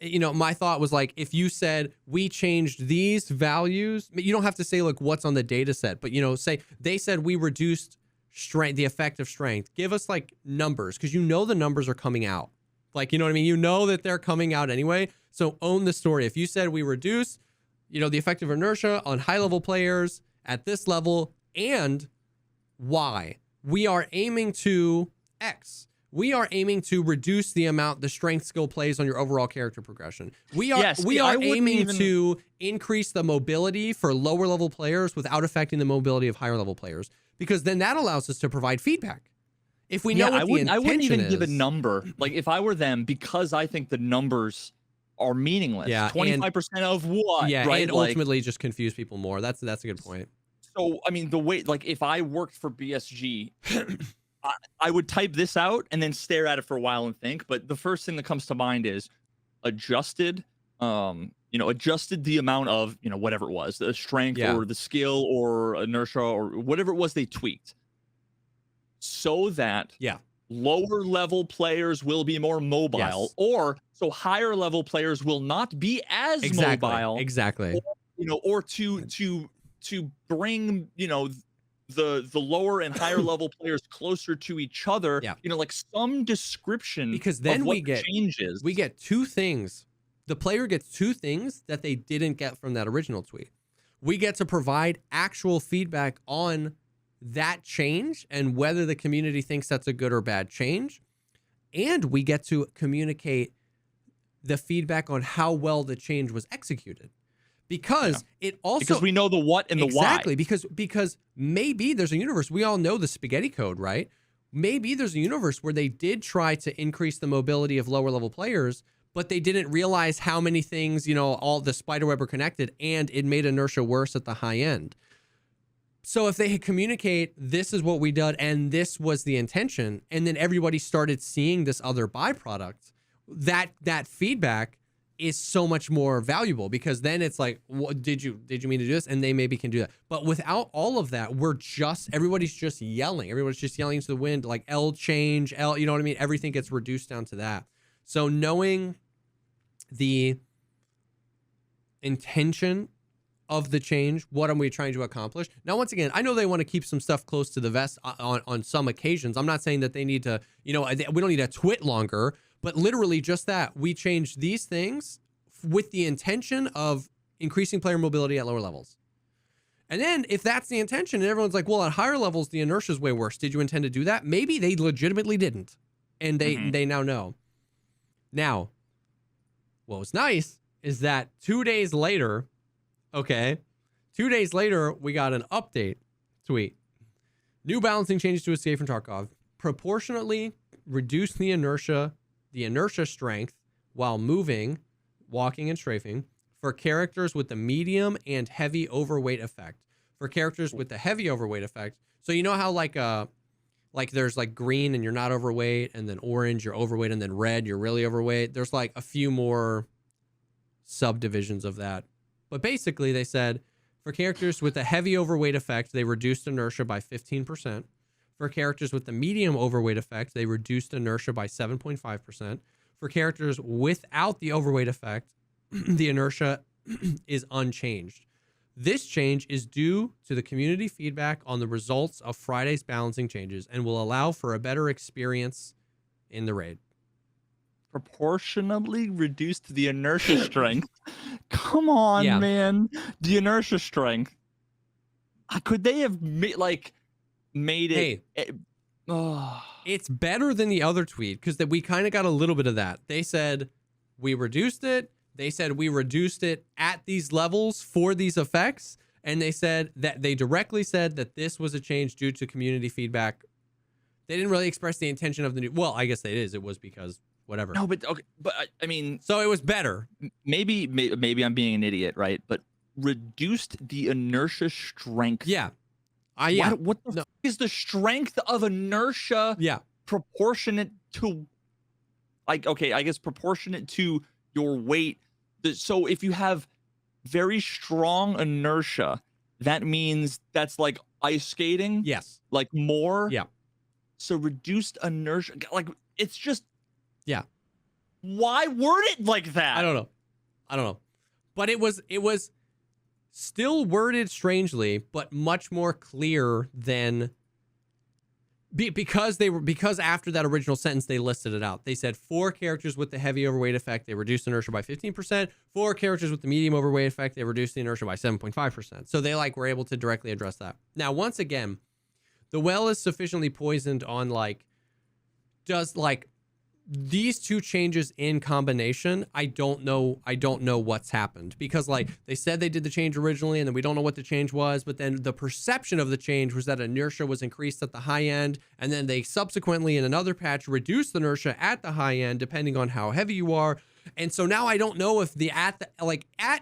you know, my thought was like, if you said we changed these values, you don't have to say like what's on the data set, but you know, say they said we reduced strength, the effective strength. Give us like numbers, because you know the numbers are coming out. Like, you know what I mean? You know that they're coming out anyway. So own the story. If you said we reduce, you know, the effective inertia on high level players at this level and Y, we are aiming to X. We are aiming to reduce the amount the strength skill plays on your overall character progression. We are aiming to increase the mobility for lower level players without affecting the mobility of higher level players, because then that allows us to provide feedback. If we know what the intention is. I wouldn't even give a number. Like if I were them, because I think the numbers are meaningless. Yeah, 25% of what? Yeah, right? And ultimately just confuse people more. That's a good point. So I mean, the way, like if I worked for BSG, I would type this out and then stare at it for a while and think. But the first thing that comes to mind is adjusted the amount of, you know, whatever it was, the strength or the skill or inertia or whatever it was they tweaked, so that lower level players will be more mobile, or so higher level players will not be as mobile. Exactly. Or, you know, or to bring, you know, the lower and higher level players closer to each other. You know, like some description, because then we get two things. The player gets two things that they didn't get from that original tweet. We get to provide actual feedback on that change and whether the community thinks that's a good or bad change. And we get to communicate the feedback on how well the change was executed. Because because we know the what and the why. Exactly, because maybe there's a universe. We all know the spaghetti code, right? Maybe there's a universe where they did try to increase the mobility of lower level players, but they didn't realize how many things, you know, all the spiderweb are connected, and it made inertia worse at the high end. So if they had communicate, this is what we did, and this was the intention, and then everybody started seeing this other byproduct, that feedback is so much more valuable, because then it's like, what did you mean to do this? And they maybe can do that. But without all of that, everybody's just yelling. Everyone's just yelling into the wind, like L change, L, you know what I mean? Everything gets reduced down to that. So knowing the intention of the change, what are we trying to accomplish? Now, once again, I know they want to keep some stuff close to the vest on some occasions. I'm not saying that they need to, we don't need to twit longer, but literally just that. We changed these things with the intention of increasing player mobility at lower levels. And then if that's the intention and everyone's like, well, at higher levels, the inertia is way worse. Did you intend to do that? Maybe they legitimately didn't. And they now know. Now, what was nice is that 2 days later, we got an update tweet. New balancing changes to Escape from Tarkov proportionately reduce the inertia strength while moving, walking, and strafing for characters with the medium and heavy overweight effect. For characters with the heavy overweight effect, so you know how like there's like green and you're not overweight, and then orange you're overweight, and then red you're really overweight. There's like a few more subdivisions of that. But basically they said for characters with the heavy overweight effect, they reduced inertia by 15%. For characters with the medium overweight effect, they reduced inertia by 7.5%. For characters without the overweight effect, the inertia is unchanged. This change is due to the community feedback on the results of Friday's balancing changes and will allow for a better experience in the raid. Proportionally reduced the inertia strength. Come on, man. The inertia strength. Could they have made it? Hey, it's better than the other tweet, because we kind of got a little bit of that. They said we reduced it. They said we reduced it at these levels for these effects. And they said that they directly said that this was a change due to community feedback. They didn't really express the intention of the new. Well, I guess it was because whatever. No, but okay, but I mean, so it was better. Maybe I'm being an idiot, right? But reduced the inertia strength. Yeah. What the fuck is the strength of inertia? Yeah. Proportionate to, I guess proportionate to your weight. So if you have very strong inertia, that means that's like ice skating. Yes. Like more. Yeah. So reduced inertia, like it's just. Yeah. Why word it like that? I don't know. But it was still worded strangely, but much more clear than because after that original sentence they listed it out. They said 4 characters with the heavy overweight effect, they reduced inertia by 15%. 4 characters with the medium overweight effect, they reduced the inertia by 7.5%. So they were able to directly address that. Now, once again, the well is sufficiently poisoned on these two changes in combination. I don't know what's happened, because they said they did the change originally and then we don't know what the change was, but then the perception of the change was that inertia was increased at the high end, and then they subsequently in another patch reduced the inertia at the high end depending on how heavy you are. And so now I don't know if at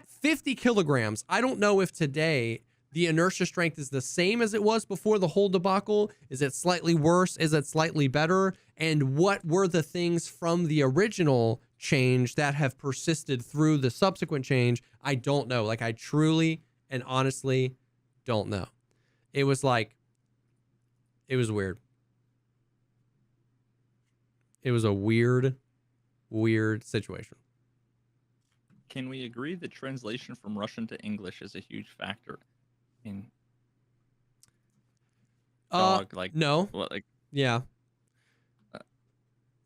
50 kilograms, I don't know if today the inertia strength is the same as it was before the whole debacle. Is it slightly worse? Is it slightly better? And what were the things from the original change that have persisted through the subsequent change? I don't know. I truly and honestly don't know. It was weird. It was a weird situation. Can we agree that translation from Russian to English is a huge factor? No. Yeah.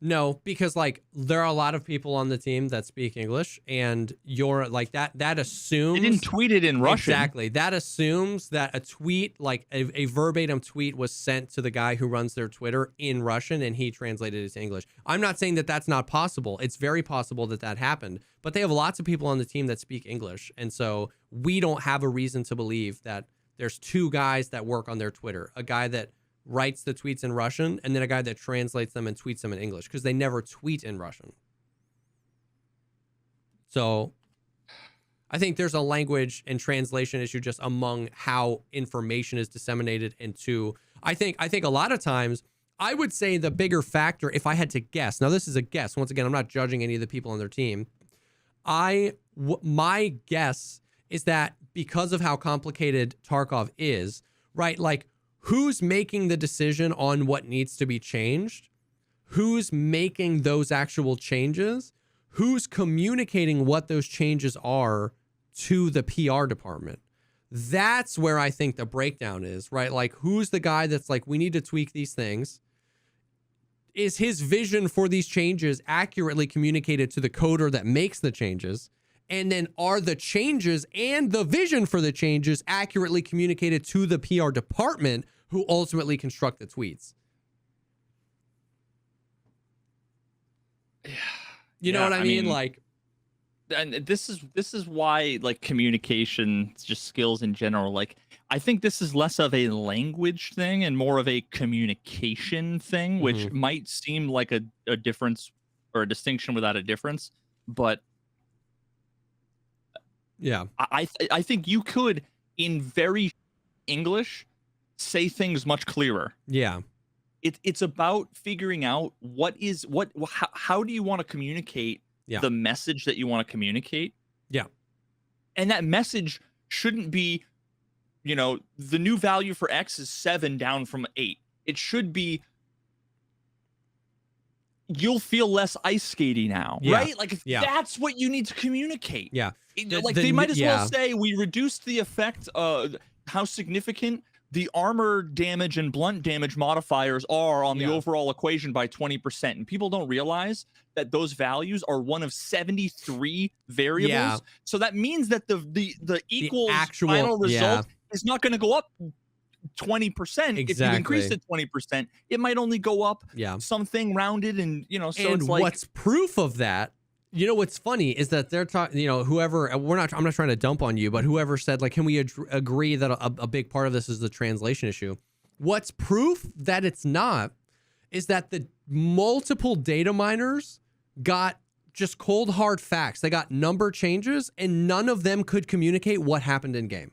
No, because there are a lot of people on the team that speak English, and you're that assumes they didn't tweet it in Russian. Exactly. That assumes that a tweet, a verbatim tweet, was sent to the guy who runs their Twitter in Russian and he translated it to English. I'm not saying that that's not possible. It's very possible that happened, but they have lots of people on the team that speak English. And so we don't have a reason to believe that there's 2 guys that work on their Twitter, a guy that writes the tweets in Russian and then a guy that translates them and tweets them in English, because they never tweet in Russian. So I think there's a language and translation issue just among how information is disseminated. And I think a lot of times I would say the bigger factor, if I had to guess, now this is a guess, once again, I'm not judging any of the people on their team. My guess is that because of how complicated Tarkov is, right? Like, who's making the decision on what needs to be changed? Who's making those actual changes? Who's communicating what those changes are to the PR department? That's where I think the breakdown is, right? Like, who's the guy that's like, we need to tweak these things? Is his vision for these changes accurately communicated to the coder that makes the changes? And then are the changes and the vision for the changes accurately communicated to the PR department who ultimately construct the tweets? You know what I mean? Like, and this is why, like, communication, just skills in general, like, I think this is less of a language thing and more of a communication thing, which might seem like a difference or a distinction without a difference, but yeah, I think you could, in very English, say things much clearer. Yeah. It's about figuring out how do you want to communicate the message that you want to communicate. Yeah. And that message shouldn't be, the new value for X is 7 down from 8. It should be, you'll feel less ice skatey now, right? Like, if that's what you need to communicate. Yeah. They might as well say, we reduced the effect of how significant the armor damage and blunt damage modifiers are on the overall equation by 20%. And people don't realize that those values are one of 73 variables. Yeah. So that means that the equals final result is not going to go up 20%. Exactly. If you increase it 20%, it might only go up something rounded, and so and it's like, what's proof of that? What's funny is that they're talking, whoever, I'm not trying to dump on you, but whoever said, like, can we agree that a big part of this is the translation issue? What's proof that it's not is that the multiple data miners got just cold hard facts. They got number changes and none of them could communicate what happened in game.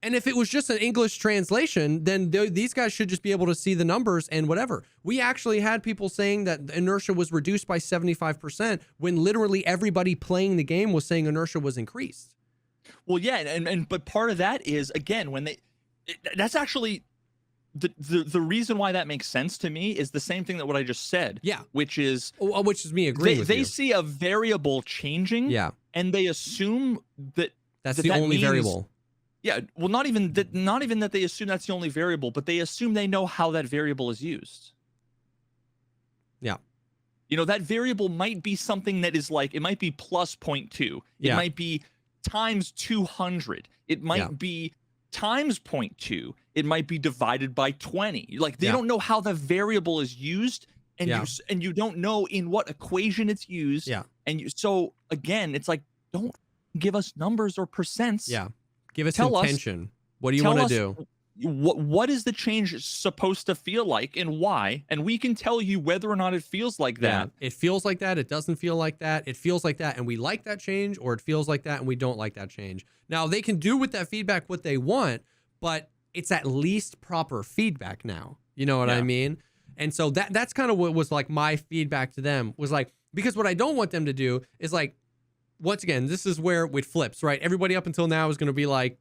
And if it was just an English translation, then these guys should just be able to see the numbers and whatever. We actually had people saying that inertia was reduced by 75% when literally everybody playing the game was saying inertia was increased. Well, yeah, but part of that is, again, that's actually the reason why that makes sense to me is the same thing that what I just said. Yeah. Which is me agreeing with you. They see a variable changing. Yeah. And they assume that's the only variable. Yeah, well, not even that they assume that's the only variable, but they assume they know how that variable is used. Yeah. That variable might be something that is like, it might be plus 0.2. It might be times 200. It might be times 0.2. It might be divided by 20. Like, they don't know how the variable is used, and you don't know in what equation it's used. Yeah. So again, it's like, don't give us numbers or percents. Yeah. Give us intention. What do you want to do? What is the change supposed to feel like and why? And we can tell you whether or not it feels like that. It feels like that. It doesn't feel like that. It feels like that and we like that change, or it feels like that and we don't like that change. Now, they can do with that feedback what they want, but it's at least proper feedback now. You know what I mean? And so that's kind of what was like my feedback to them was like, because what I don't want them to do is like, once again, this is where it flips, right? Everybody up until now is going to be like,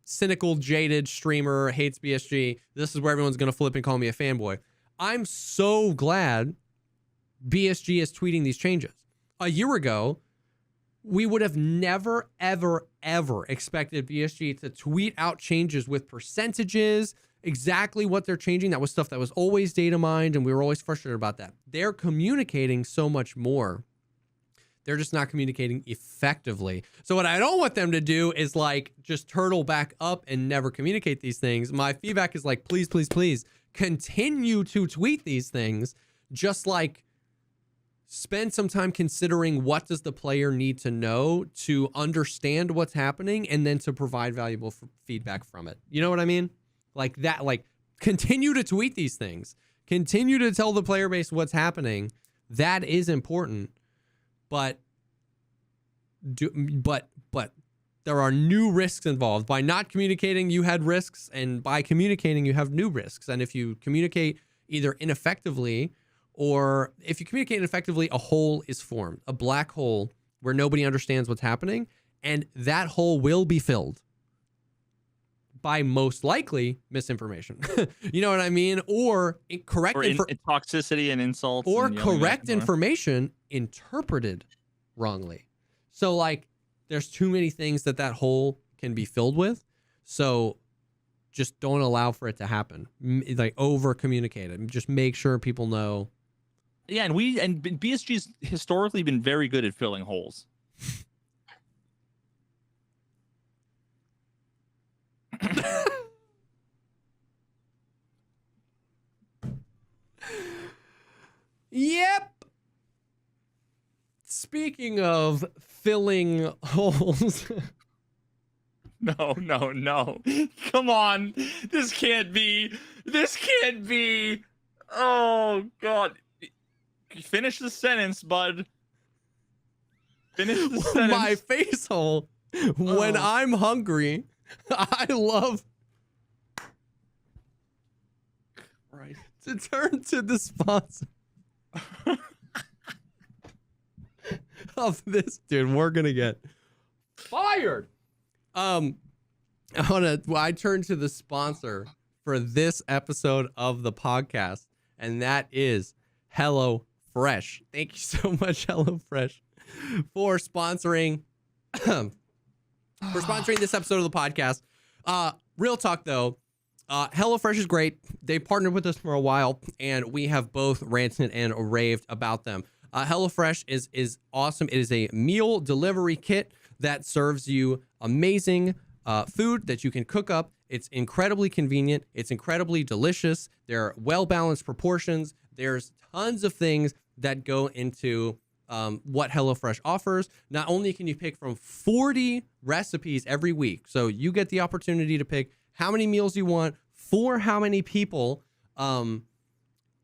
cynical, jaded streamer, hates BSG. This is where everyone's going to flip and call me a fanboy. I'm so glad BSG is tweeting these changes. A year ago, we would have never, ever, ever expected BSG to tweet out changes with percentages, exactly what they're changing. That was stuff that was always data mined, and we were always frustrated about that. They're communicating so much more. They're just not communicating effectively. So what I don't want them to do is like just turtle back up and never communicate these things. My feedback is like, please, please, please continue to tweet these things. Just like spend some time considering what does the player need to know to understand what's happening and then to provide valuable feedback from it. You know what I mean? Like that, like continue to tweet these things. Continue to tell the player base what's happening. That is important. But there are new risks involved. By not communicating, you had risks, and by communicating, you have new risks. And if you communicate either ineffectively or if you communicate effectively, a hole is formed, a black hole where nobody understands what's happening, and that hole will be filled by most likely misinformation. You know what I mean? Or toxicity and insults, or and correct information interpreted wrongly. So like, there's too many things that hole can be filled with. So just don't allow for it to happen. Like, over communicate it. Just make sure people know. Yeah, and BSG's historically been very good at filling holes. Yep. Speaking of filling holes. No. Come on. This can't be. Oh, God. Finish the sentence, bud. Finish the sentence. My face hole. When I'm hungry, I love to turn to the sponsor of this. Dude, we're gonna get fired. I turn to the sponsor for this episode of the podcast, and that is HelloFresh. Thank you so much, HelloFresh, for sponsoring this episode of the podcast. Real talk though, HelloFresh is great. They partnered with us for a while, and we have both ranted and raved about them. HelloFresh is awesome. It is a meal delivery kit that serves you amazing food that you can cook up. It's incredibly convenient. It's incredibly delicious. They're well-balanced proportions. There's tons of things that go into what HelloFresh offers. Not only can you pick from 40 recipes every week, so you get the opportunity to pick how many meals you want for how many people, and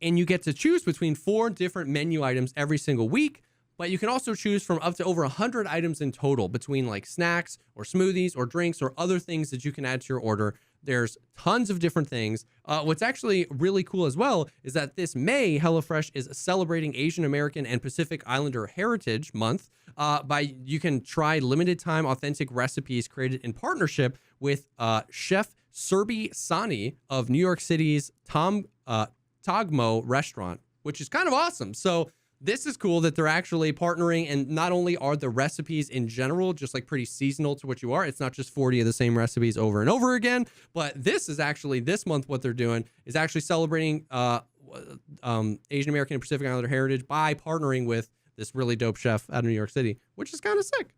you get to choose between 4 different menu items every single week. But you can also choose from up to over 100 items in total, between like snacks or smoothies or drinks or other things that you can add to your order. There's tons of different things. What's actually really cool as well is that this May, HelloFresh is celebrating Asian American and Pacific Islander Heritage Month. You can try limited time authentic recipes created in partnership with Chef Serbi Sani of New York City's Togmo restaurant, which is kind of awesome. So this is cool that they're actually partnering, and not only are the recipes in general just like pretty seasonal to what you are, it's not just 40 of the same recipes over and over again, but this is actually, this month, what they're doing is actually celebrating Asian American and Pacific Islander heritage by partnering with this really dope chef out of New York City, which is kind of sick.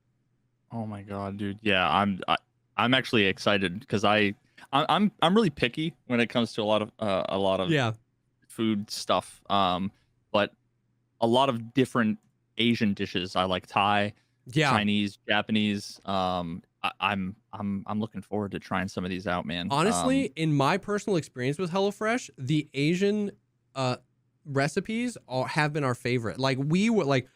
Oh my God, dude. Yeah, I'm actually excited because I'm really picky when it comes to a lot of food stuff. But a lot of different Asian dishes. I like Thai, Chinese, Japanese. I'm looking forward to trying some of these out, man. Honestly, in my personal experience with HelloFresh, the Asian recipes have been our favorite. Like, we were like,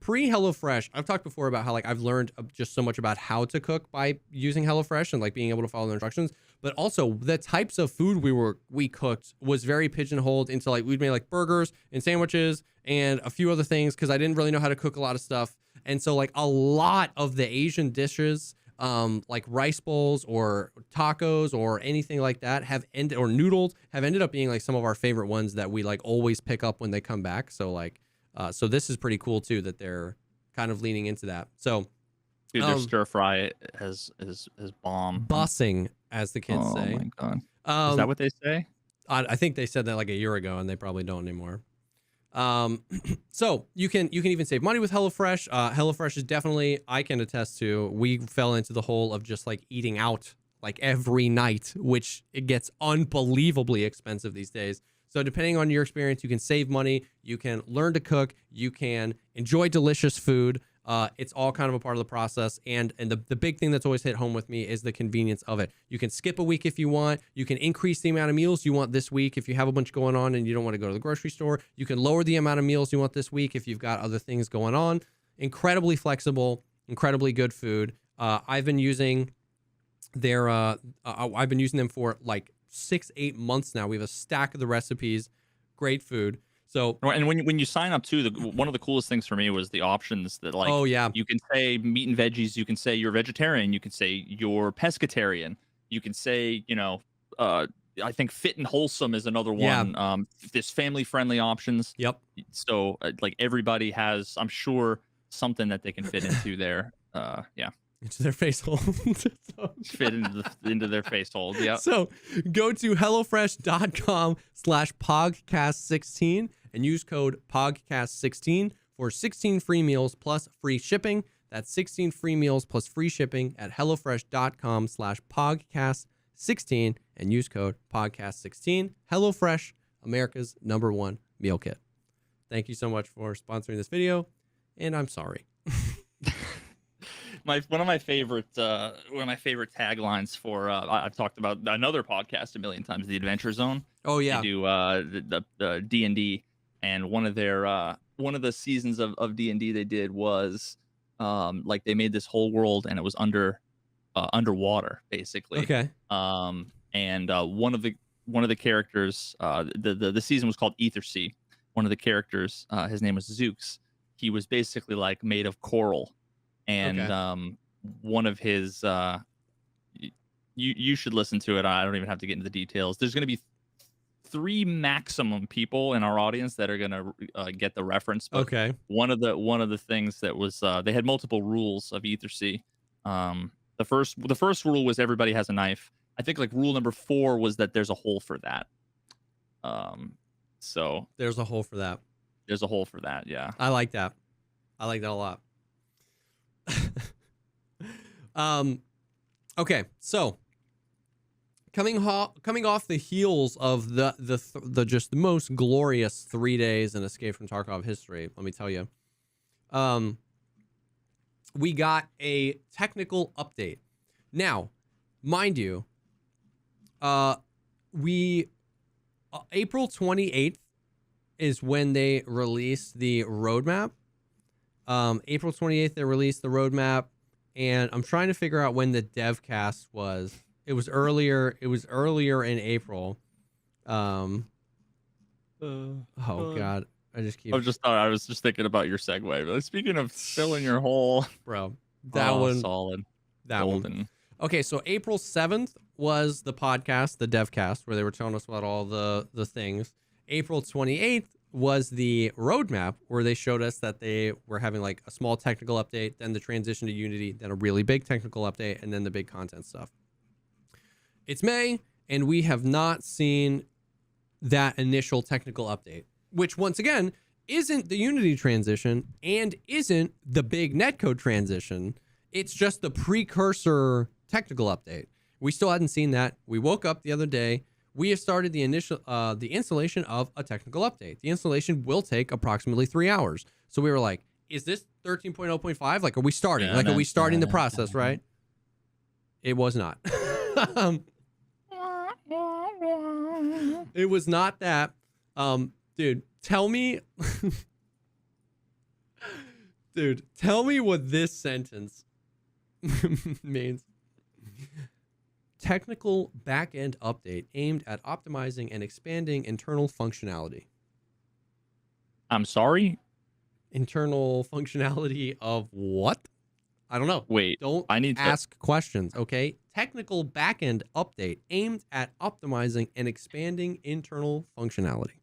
pre HelloFresh, I've talked before about how like I've learned just so much about how to cook by using HelloFresh and like being able to follow the instructions, but also the types of food we cooked was very pigeonholed into like, we'd made like burgers and sandwiches and a few other things because I didn't really know how to cook a lot of stuff. And so like a lot of the Asian dishes, like rice bowls or tacos or anything like that or noodles have ended up being like some of our favorite ones that we like always pick up when they come back. So like, so this is pretty cool too, that they're kind of leaning into that. So dude, their stir fry is bomb. Bussing, as the kids say. Oh my God. Is that what they say? I think they said that like a year ago, and they probably don't anymore. So you can even save money with HelloFresh. HelloFresh is definitely, I can attest to, we fell into the hole of just like eating out like every night, which it gets unbelievably expensive these days. So depending on your experience, you can save money, you can learn to cook, you can enjoy delicious food. It's all kind of a part of the process. And the big thing that's always hit home with me is the convenience of it. You can skip a week if you want. You can increase the amount of meals you want this week if you have a bunch going on and you don't want to go to the grocery store. You can lower the amount of meals you want this week if you've got other things going on. Incredibly flexible, incredibly good food. I've been using them for like 6-8 months now. We have a stack of the recipes, great food. So, and when you sign up too, one of the coolest things for me was the options that like oh yeah, you can say meat and veggies, you can say you're vegetarian, you can say you're pescatarian, you can say uh, I think fit and wholesome is another yeah, one. There's family friendly options, yep. so like everybody has, I'm sure, something that they can fit into there. Yeah, Into their face hole. fit into their face hold. Yeah. So go to hellofresh.com/pogcast16 and use code pogcast16 for 16 free meals plus free shipping. That's 16 free meals plus free shipping at hellofresh.com/pogcast16 and use code pogcast16. HelloFresh, America's #1 meal kit. Thank you so much for sponsoring this video, and I'm sorry. One of my favorite taglines for I've talked about another podcast a million times, the Adventure Zone. Oh yeah. They do the D&D, and one of the seasons of D&D they did was like they made this whole world and it was underwater basically. Okay. And one of the characters, the season was called Ether Sea. One of the characters, his name was Zooks. He was basically like made of coral. And Okay. one of his you should listen to it. I don't even have to get into the details. There's going to be 3 maximum people in our audience that are going to get the reference. But Okay. one of the things that was they had multiple rules of Ether Sea. The first rule was everybody has a knife. I think like rule number 4 was that there's a hole for that. So There's a hole for that. there's a hole for that. Yeah. I like that. I like that a lot. Okay, so coming off the heels of the just the most glorious 3 days in Escape from Tarkov history, let me tell you, we got a technical update. Now, mind you, April 28th is when they released the roadmap. April 28th, they released the roadmap, and I'm trying to figure out when the devcast was. It was earlier in April. Oh God, I was just thinking about your segue. But speaking of filling your hole, bro, that one solid, that golden. one. Okay, so April 7th was the podcast, the devcast, where they were telling us about all the things. April 28th was the roadmap, where they showed us that they were having like a small technical update, then the transition to Unity, then a really big technical update, and then the big content stuff. It's May, and we have not seen that initial technical update, which once again isn't the Unity transition and isn't the big netcode transition. It's just the precursor technical update. We still hadn't seen that. We woke up the other day. We have started the installation of a technical update. The installation will take approximately 3 hours. So we were like, is this 13.0.5? Like, are we starting? Like, are we starting the process, right? It was not. It was not that. Dude, tell me. Dude, tell me what this sentence means. Technical back-end update aimed at optimizing and expanding internal functionality. I'm sorry? Internal functionality of what? I don't know. Wait, Don't ask questions, okay? Technical back-end update aimed at optimizing and expanding internal functionality.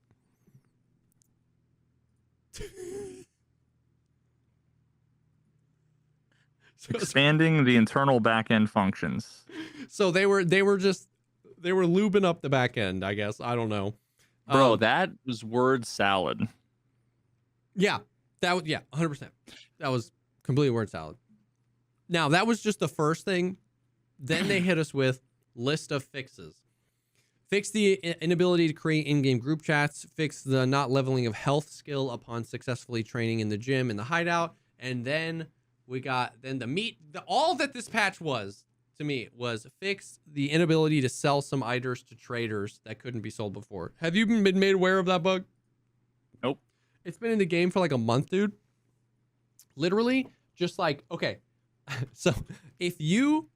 Expanding the internal back-end functions. So they were lubing up the back end, I guess. I don't know. Bro, that was word salad. Yeah. 100%. That was completely word salad. Now, that was just the first thing. Then they hit us with list of fixes. Fix the inability to create in-game group chats. Fix the not leveling of health skill upon successfully training in the gym in the hideout. And then we got all that this patch was to me was fix the inability to sell some items to traders that couldn't be sold before. Have you been made aware of that bug? Nope. It's been in the game for like a month, dude. Literally, just like, okay. So if you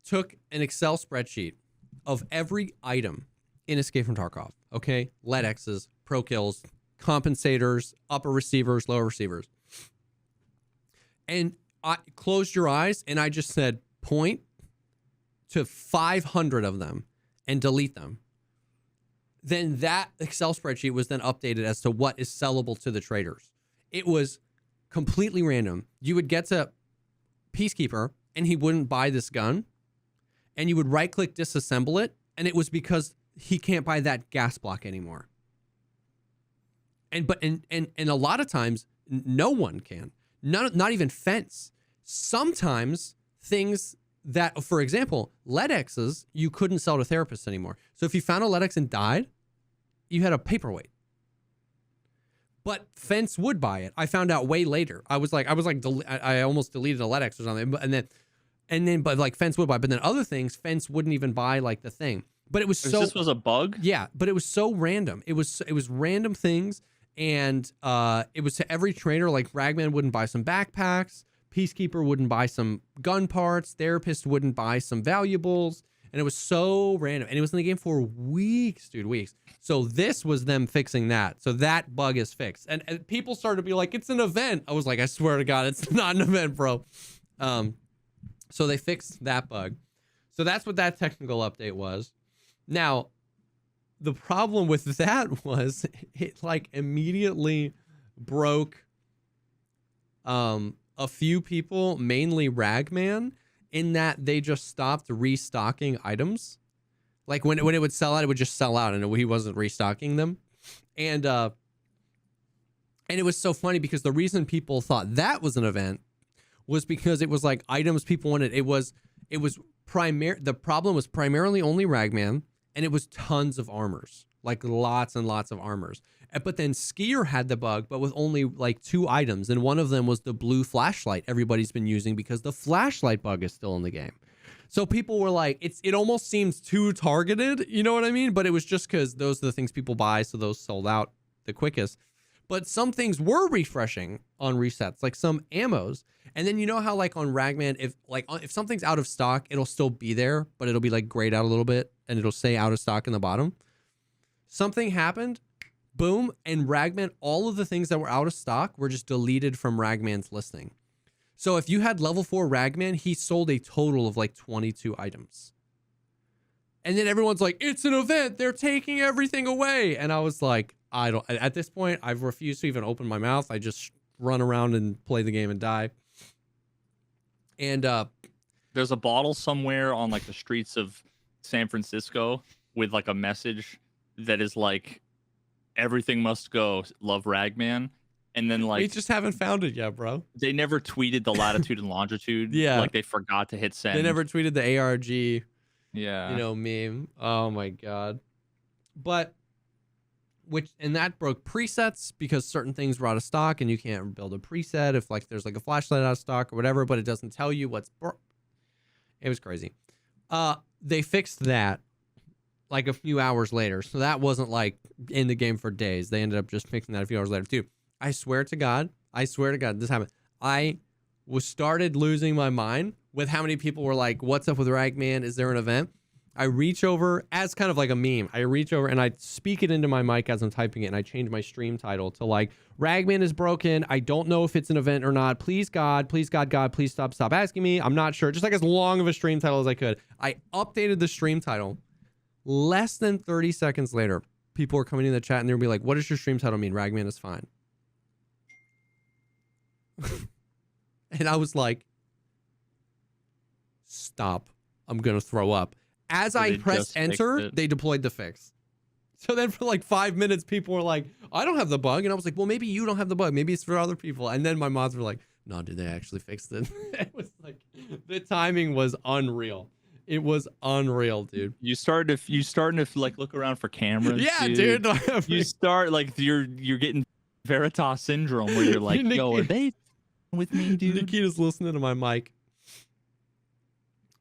took an Excel spreadsheet of every item in Escape from Tarkov, Okay, lead X's, pro kills, compensators, upper receivers, lower receivers. And I closed your eyes and I just said point to 500 of them and delete them. Then that Excel spreadsheet was then updated as to what is sellable to the traders. It was completely random. You would get to Peacekeeper and he wouldn't buy this gun, and you would right click disassemble it, and it was because he can't buy that gas block anymore. And a lot of times no one can. Not even Fence. Sometimes things that, for example, LEDXs, you couldn't sell to therapists anymore. So if you found a LEDX and died, you had a paperweight. But Fence would buy it. I found out way later. I almost deleted a LEDX or something, but like Fence would buy. But then other things, Fence wouldn't even buy like the thing. But it was so. This was a bug. Yeah, but it was so random. It was random things, and it was to every trader. Like Ragman wouldn't buy some backpacks. Peacekeeper wouldn't buy some gun parts. Therapist wouldn't buy some valuables. And it was so random. And it was in the game for weeks, dude, weeks. So this was them fixing that. So that bug is fixed. And people started to be like, it's an event. I was like, I swear to God, it's not an event, bro. So they fixed that bug. So that's what that technical update was. Now, the problem with that was it like immediately broke a few people, mainly Ragman, in that they just stopped restocking items. Like when it would sell out, it would just sell out, and he wasn't restocking them. And it was so funny because the reason people thought that was an event was because it was like items people wanted. The problem was primarily only Ragman, and it was tons of armors, like lots and lots of armors. But then Skier had the bug, but with only like 2 items. And one of them was the blue flashlight everybody's been using because the flashlight bug is still in the game. So people were like, it almost seems too targeted, you know what I mean? But it was just because those are the things people buy, so those sold out the quickest. But some things were refreshing on resets, like some ammos. And then you know how like on Ragman, if something's out of stock, it'll still be there, but it'll be like grayed out a little bit, and it'll say out of stock in the bottom. Something happened. Boom, and Ragman, all of the things that were out of stock were just deleted from Ragman's listing. So if you had level 4 Ragman, he sold a total of like 22 items. And then everyone's like, it's an event, they're taking everything away. And I was like, at this point, I've refused to even open my mouth. I just run around and play the game and die. And there's a bottle somewhere on like the streets of San Francisco with like a message that is like, everything must go, love Ragman. And then like we just haven't found it yet, bro. They never tweeted the latitude and longitude. Yeah, like they forgot to hit send. They never tweeted the ARG, yeah, meme. Oh my God. But and that broke presets because certain things were out of stock, and you can't build a preset if like there's like a flashlight out of stock or whatever, but it doesn't tell you what's it was crazy. They fixed that like a few hours later. So that wasn't like in the game for days. They ended up just fixing that a few hours later too. I swear to God, this happened. I started losing my mind with how many people were like, what's up with Ragman? Is there an event? I reach over as kind of like a meme. I reach over and I speak it into my mic as I'm typing it, and I change my stream title to like, Ragman is broken. I don't know if it's an event or not. Please God, please God, please stop asking me. I'm not sure. Just like as long of a stream title as I could. I updated the stream title. Less than 30 seconds later, people were coming in the chat and they would be like, what does your stream title mean? Ragman is fine. And I was like, stop. I'm going to throw up. As I pressed enter, they deployed the fix. So then for like 5 minutes, people were like, I don't have the bug. And I was like, well, maybe you don't have the bug. Maybe it's for other people. And then my mods were like, no, did they actually fix it? It was like, the timing was unreal. It was unreal, dude. You starting to like look around for cameras. Yeah, dude. You start like you're getting Veritas syndrome where you're like, yo, are they with me, dude? Nikita's listening to my mic.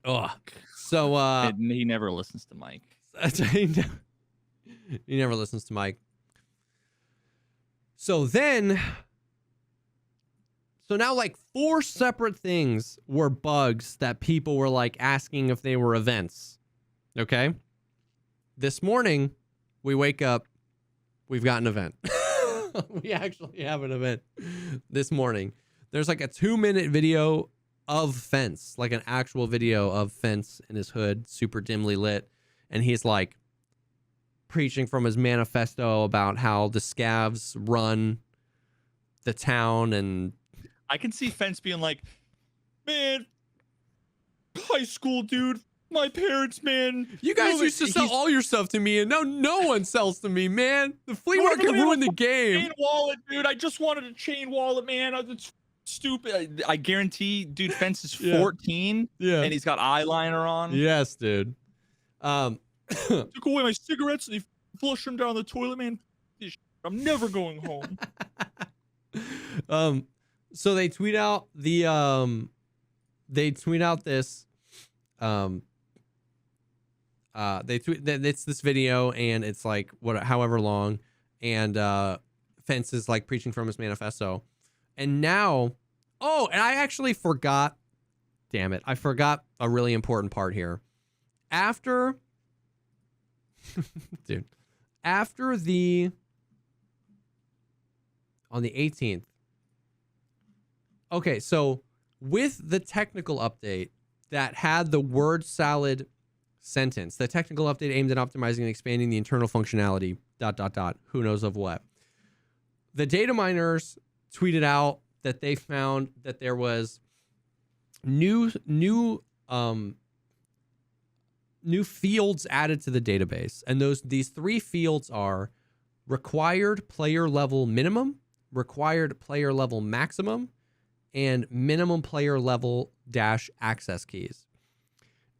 Ugh. So he never listens to Mike. He never listens to Mike. So now like 4 separate things were bugs that people were like asking if they were events. Okay. This morning, we wake up, we've got an event. We actually have an event this morning. There's like a 2-minute video of Fence, like an actual video of Fence in his hood, super dimly lit. And he's like preaching from his manifesto about how the scavs run the town. And I can see Fence being like, man, high school dude, my parents, man. You guys used to sell all your stuff to me, and now no one sells to me, man. The flea market ruined the game. Chain wallet, dude. I just wanted a chain wallet, man. It's stupid. I guarantee, dude, Fence is 14, and he's got eyeliner on. Yes, dude. Took away my cigarettes and he flushed them down the toilet, man. I'm never going home. So they tweet out the it's this video, and it's like however long, and Fence is like preaching from his manifesto. And now, and I actually forgot, damn it, I forgot a really important part here. After dude, after on the 18th. Okay, so with the technical update that had the word salad sentence, the technical update aimed at optimizing and expanding the internal functionality, ... who knows of what. The data miners tweeted out that they found that there was new fields added to the database. And these 3 fields are required player level minimum, required player level maximum, and minimum player level - access keys.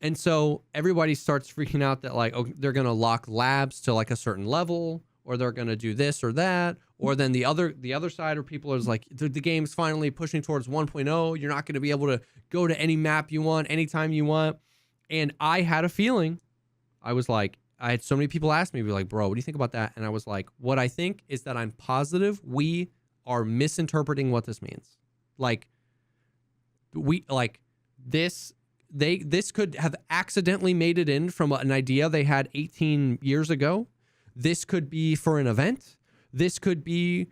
And so everybody starts freaking out that like, oh, they're going to lock labs to like a certain level, or they're going to do this or that. Or then the other side of people is like, the game's finally pushing towards 1.0. You're not going to be able to go to any map you want, anytime you want. And I had a feeling. I was like, I had so many people ask me, be like, bro, what do you think about that? And I was like, what I think is that I'm positive we are misinterpreting what this means. Like, this could have accidentally made it in from an idea they had 18 years ago. This could be for an event. It could be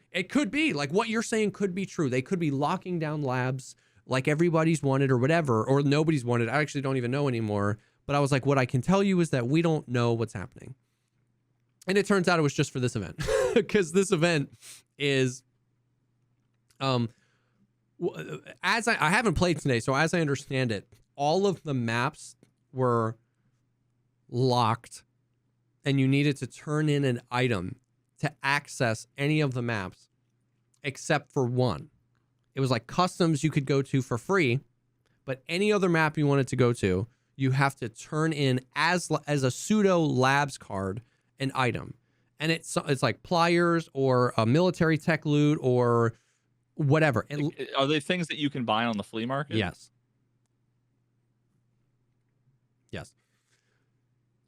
like what you're saying could be true. They could be locking down labs like everybody's wanted or whatever, or nobody's wanted. I actually don't even know anymore. But I was like, what I can tell you is that we don't know what's happening. And it turns out it was just for this event, because this event is, as I haven't played today, so as I understand it, all of the maps were locked, and you needed to turn in an item to access any of the maps except for one. It was like customs you could go to for free, but any other map you wanted to go to, you have to turn in as a pseudo labs card an item. And it's like pliers or a military tech loot or whatever. And are they things that you can buy on the flea market? Yes.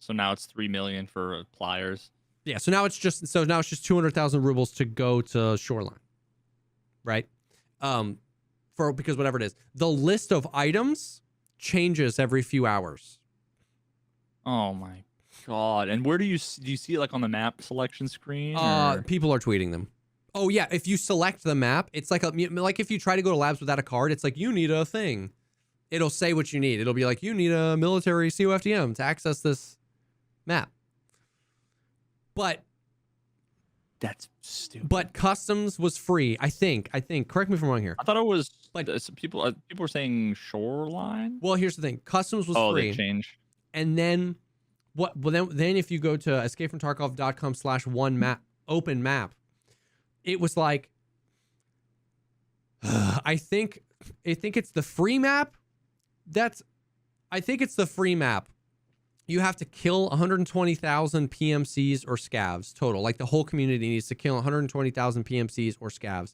So now it's 3 million for pliers. Yeah. So now it's just 200,000 rubles to go to Shoreline, right? Because whatever it is, the list of items changes every few hours. Oh my god! And where do you see it, like on the map selection screen? People are tweeting them. Oh yeah, if you select the map, it's like if you try to go to labs without a card, it's like you need a thing. It'll say what you need. It'll be like you need a military COFDM to access this map. But that's stupid. But customs was free. I think. Correct me if I'm wrong here. I thought it was like people were saying Shoreline. Well, here's the thing. Customs was free. They changed. And then what? Well, then if you go to escapefromtarkov.com/one map open map, it was like I think it's the free map. I think it's the free map. You have to kill 120,000 PMCs or scavs total. Like the whole community needs to kill 120,000 PMCs or scavs.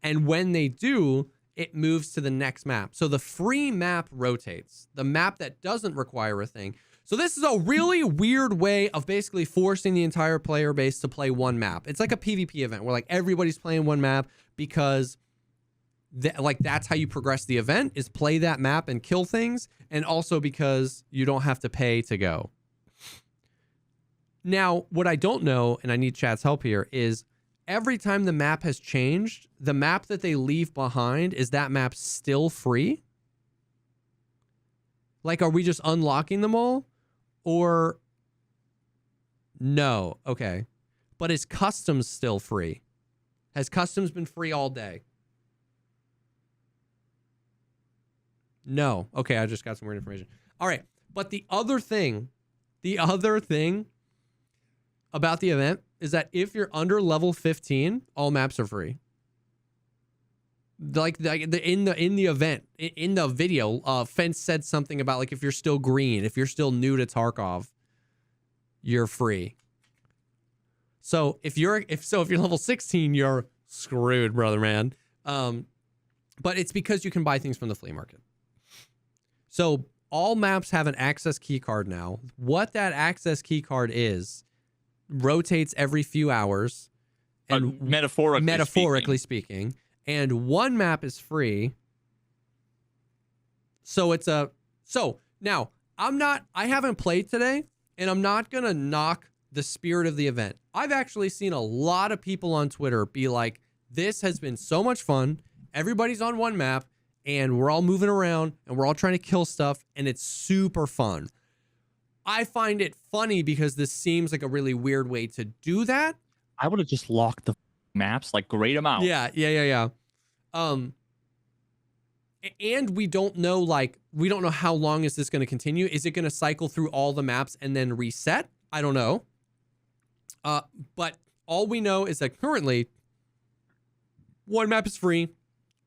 And when they do, it moves to the next map. So the free map rotates. The map that doesn't require a thing. So this is a really weird way of basically forcing the entire player base to play one map. It's like a PvP event where like everybody's playing one map because that's how you progress the event, is play that map and kill things, and also because you don't have to pay to go. Now, what I don't know, and I need chat's help here, is every time the map has changed, the map that they leave behind, is that map still free? Like, are we just unlocking them all? Or no? Okay. But is customs still free? Has customs been free all day? No. Okay, I just got some weird information. All right. But the other thing about the event is that if you're under level 15, all maps are free. Like in the event, in the video, Fence said something about like if you're still green, if you're still new to Tarkov, you're free. So if you're level 16, you're screwed, brother man. But it's because you can buy things from the flea market. So all maps have an access key card now. What that access key card is rotates every few hours, and metaphorically speaking, and one map is free. So now I haven't played today, and I'm not gonna knock the spirit of the event. I've actually seen a lot of people on Twitter be like, this has been so much fun. Everybody's on one map and we're all moving around and we're all trying to kill stuff and it's super fun. I find it funny because this seems like a really weird way to do that. I would have just locked the maps, like grayed them out. Yeah. And we don't know how long is this going to continue. Is it going to cycle through all the maps and then reset? I don't know. But all we know is that currently one map is free.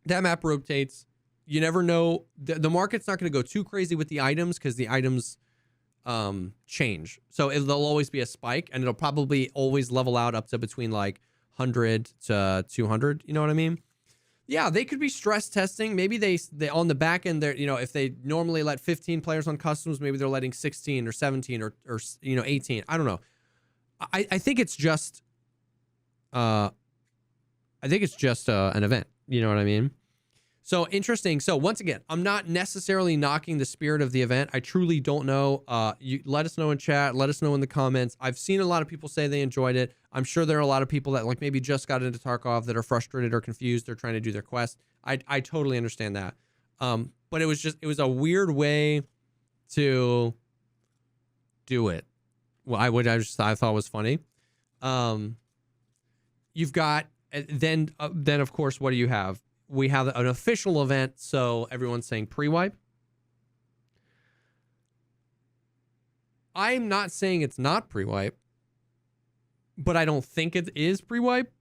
That map rotates. You never know. The market's not going to go too crazy with the items because the items change. So there'll always be a spike and it'll probably always level out up to between like 100 to 200. You know what I mean? Yeah, they could be stress testing. Maybe they on the back end, they're, if they normally let 15 players on customs, maybe they're letting 16 or 17 or 18. I don't know. I think it's just an event. You know what I mean? So interesting. So once again, I'm not necessarily knocking the spirit of the event. I truly don't know. You let us know in chat. Let us know in the comments. I've seen a lot of people say they enjoyed it. I'm sure there are a lot of people that like maybe just got into Tarkov that are frustrated or confused. They're trying to do their quest. I totally understand that. But it was a weird way to do it. Well, I thought was funny. You've got then of course, what do you have? We have an official event, so everyone's saying pre-wipe. I'm not saying it's not pre-wipe, but I don't think it is pre-wipe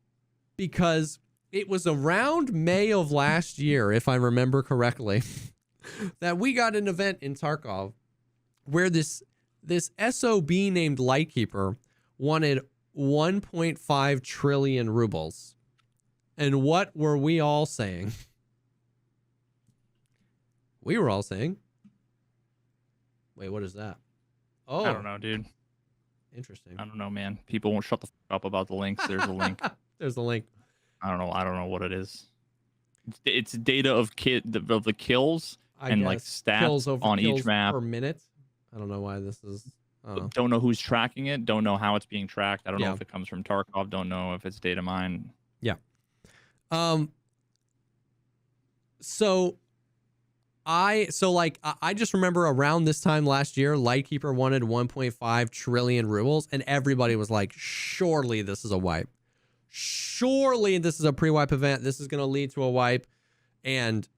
because it was around May of last year, if I remember correctly, that we got an event in Tarkov where this SOB named Lightkeeper wanted 1.5 trillion rubles. And what were we all saying? We were all saying, wait, what is that? Oh, I don't know, dude. Interesting. I don't know, man. People won't shut the fuck up about the links. There's a link. There's a link. I don't know what it is. It's data of the kills and like stats on each map per minute. I don't know why this is. Don't know who's tracking it. Don't know how it's being tracked. I don't know if it comes from Tarkov. Don't know if it's data mine. Yeah. So I just remember around this time last year, Lightkeeper wanted 1.5 trillion rubles, and everybody was like, surely this is a wipe. Surely this is a pre-wipe event. This is going to lead to a wipe. And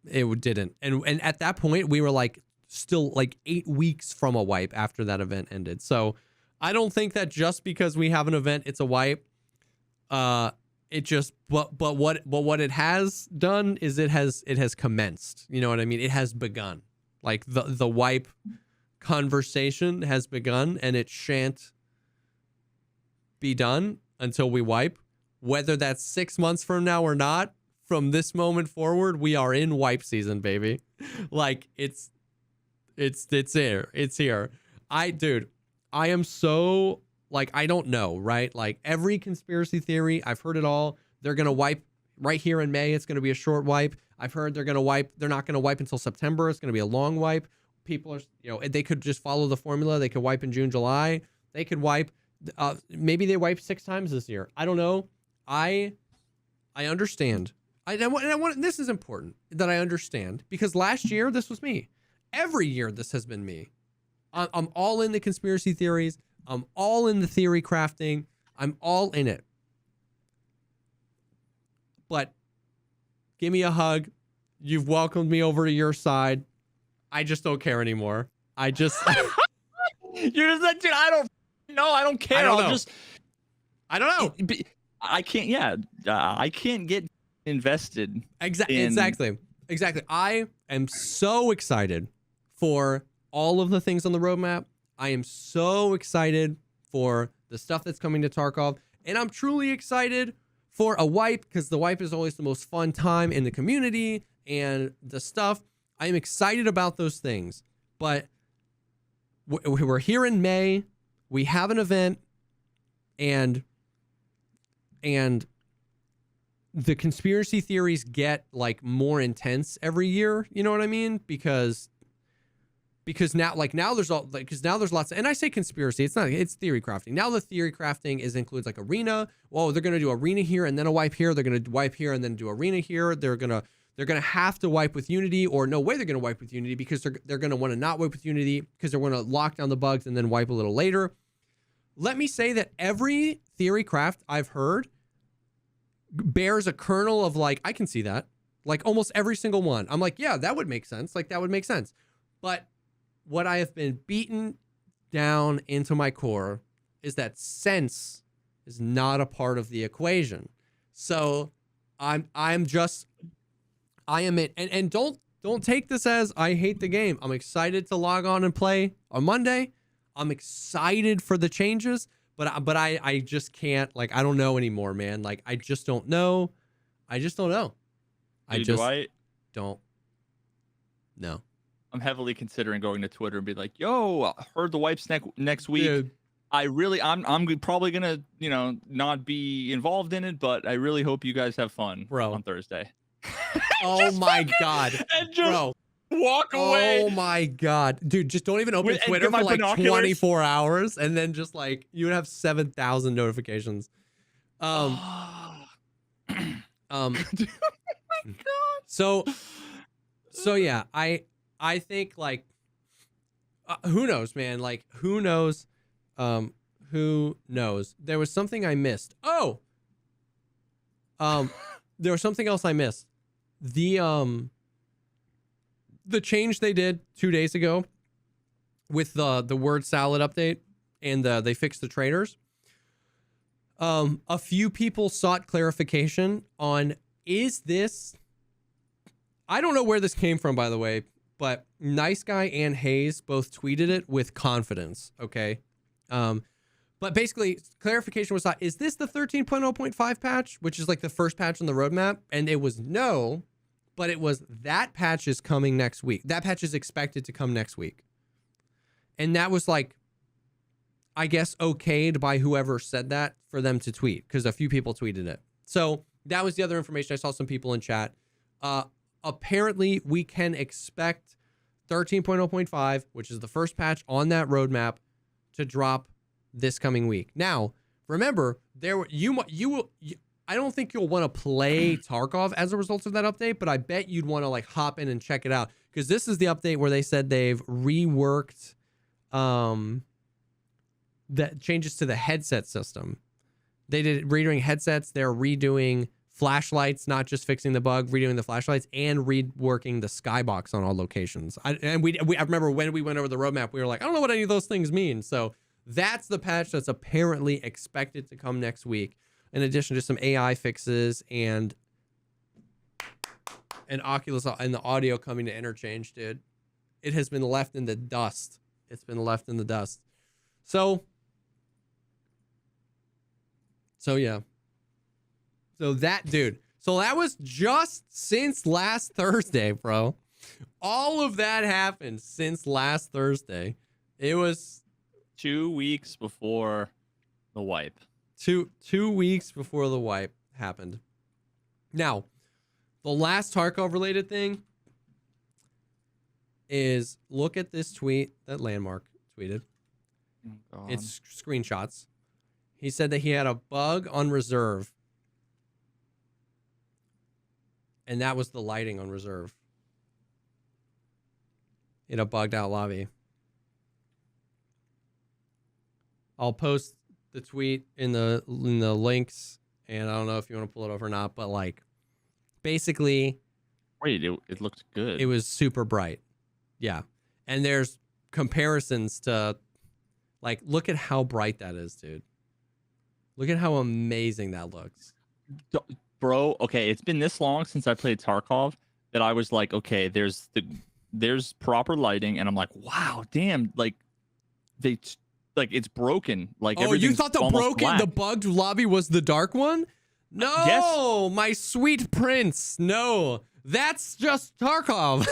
it didn't. And at that point, we were like still like 8 weeks from a wipe after that event ended. So I don't think that just because we have an event, it's a wipe. It just but what it has done is it has commenced. You know what I mean? It has begun. Like the wipe conversation has begun, and it shan't be done until we wipe. Whether that's 6 months from now or not, from this moment forward, we are in wipe season, baby. Like it's there. It's here. I am so like, I don't know, right? Like every conspiracy theory, I've heard it all. They're going to wipe right here in May. It's going to be a short wipe. I've heard they're going to wipe. They're not going to wipe until September. It's going to be a long wipe. People are, they could just follow the formula. They could wipe in June, July. They could wipe. Maybe they wiped 6 times this year. I don't know. I understand. This is important that I understand, because last year this was me. Every year this has been me. I'm all in the conspiracy theories. I'm all in the theory crafting. I'm all in it. But give me a hug. You've welcomed me over to your side. I just don't care anymore. I just You're just like, dude, I don't know. I don't care. I don't know. I can't. Yeah, I can't get invested. Exactly. I am so excited for all of the things on the roadmap. I am so excited for the stuff that's coming to Tarkov, and I'm truly excited for a wipe, because the wipe is always the most fun time in the community and the stuff. I am excited about those things, but we're here in May. We have an event, and the conspiracy theories get like more intense every year. You know what I mean? Because now there's lots of, and I say conspiracy, it's theory crafting. Now the theory crafting includes like arena. Whoa, they're gonna do arena here and then a wipe here. They're gonna wipe here and then do arena here. They're gonna have to wipe with Unity, or no way they're gonna wipe with Unity, because they're gonna want to not wipe with Unity, because they're gonna lock down the bugs and then wipe a little later. Let me say that every theory craft I've heard bears a kernel of like, I can see that. Like almost every single one. I'm like, yeah, that would make sense. Like that would make sense. But what I have been beaten down into my core is that sense is not a part of the equation. So I am in, and don't take this as I hate the game. I'm excited to log on and play on Monday. I'm excited for the changes, but I just can't, like, I don't know anymore, man. Like, I just don't know. I just don't know. Don't know. I'm heavily considering going to Twitter and be like, yo, heard the wipes next week. Dude. I'm probably gonna, not be involved in it, but I really hope you guys have fun on Thursday. Oh my God. And just walk away. Oh my God. Dude, just don't even open Twitter for like 24 hours, and then just like, you would have 7,000 notifications. Oh my God. So yeah, I think like, who knows, man? Like, who knows? Who knows? There was something I missed. There was something else I missed. The change they did 2 days ago with the word salad update, and they fixed the traders. A few people sought clarification on, is this, I don't know where this came from, by the way, but Nice Guy and Hayes both tweeted it with confidence. Okay. But basically clarification was, is this the 13.0.5 patch, which is like the first patch on the roadmap? And it was no, but it was, that patch is coming next week. That patch is expected to come next week. And that was like, I guess, okayed by whoever said that for them to tweet, because a few people tweeted it. So that was the other information. I saw some people in chat. Apparently we can expect 13.0.5, which is the first patch on that roadmap, to drop this coming week. Now, remember, I don't think you'll want to play Tarkov as a result of that update, but I bet you'd want to like hop in and check it out, because this is the update where they said they've reworked that changes to the headset system. They did redoing headsets. They're redoing flashlights, not just fixing the bug, redoing the flashlights, and reworking the skybox on all locations. I remember when we went over the roadmap, we were like, I don't know what any of those things mean. So that's the patch that's apparently expected to come next week, in addition to some AI fixes and Oculus and the audio coming to interchange, dude. It has been left in the dust. It's been left in the dust. So yeah. So that, dude. So that was just since last Thursday, bro. All of that happened since last Thursday. It was 2 weeks before the wipe. 2 weeks before the wipe happened. Now, the last Tarkov related thing is, look at this tweet that Landmark tweeted. Oh, God. It's screenshots. He said that he had a bug on reserve. And that was the lighting on reserve. In a bugged out lobby. I'll post the tweet in the links, and I don't know if you want to pull it up or not, but like basically Wait, it looked good. it was super bright. Yeah. And there's comparisons to like look at how bright that is, dude. Look at how amazing that looks. Bro, okay, it's been this long since I played Tarkov that I was like, okay, there's proper lighting, and I'm like, wow, damn, like it's broken. Like, oh, you thought the bugged lobby was the dark one? No, yes. My sweet prince. No, that's just Tarkov.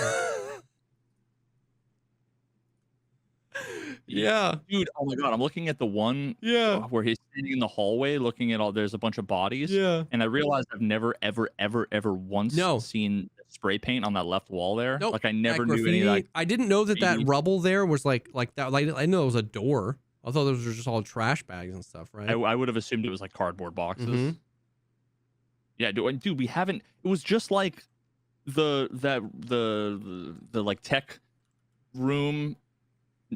Yeah, dude. Oh my God, I'm looking at the one. Yeah, where he's standing in the hallway, looking at all. There's a bunch of bodies. Yeah, and I realized I've never, ever once seen spray paint on that left wall there. Nope. Like I never knew any of that. I didn't know that rubble there was like that. Like I know it was a door. I thought those were just all trash bags and stuff, right? I would have assumed it was like cardboard boxes. Mm-hmm. Yeah, dude, we haven't. It was just like the like tech room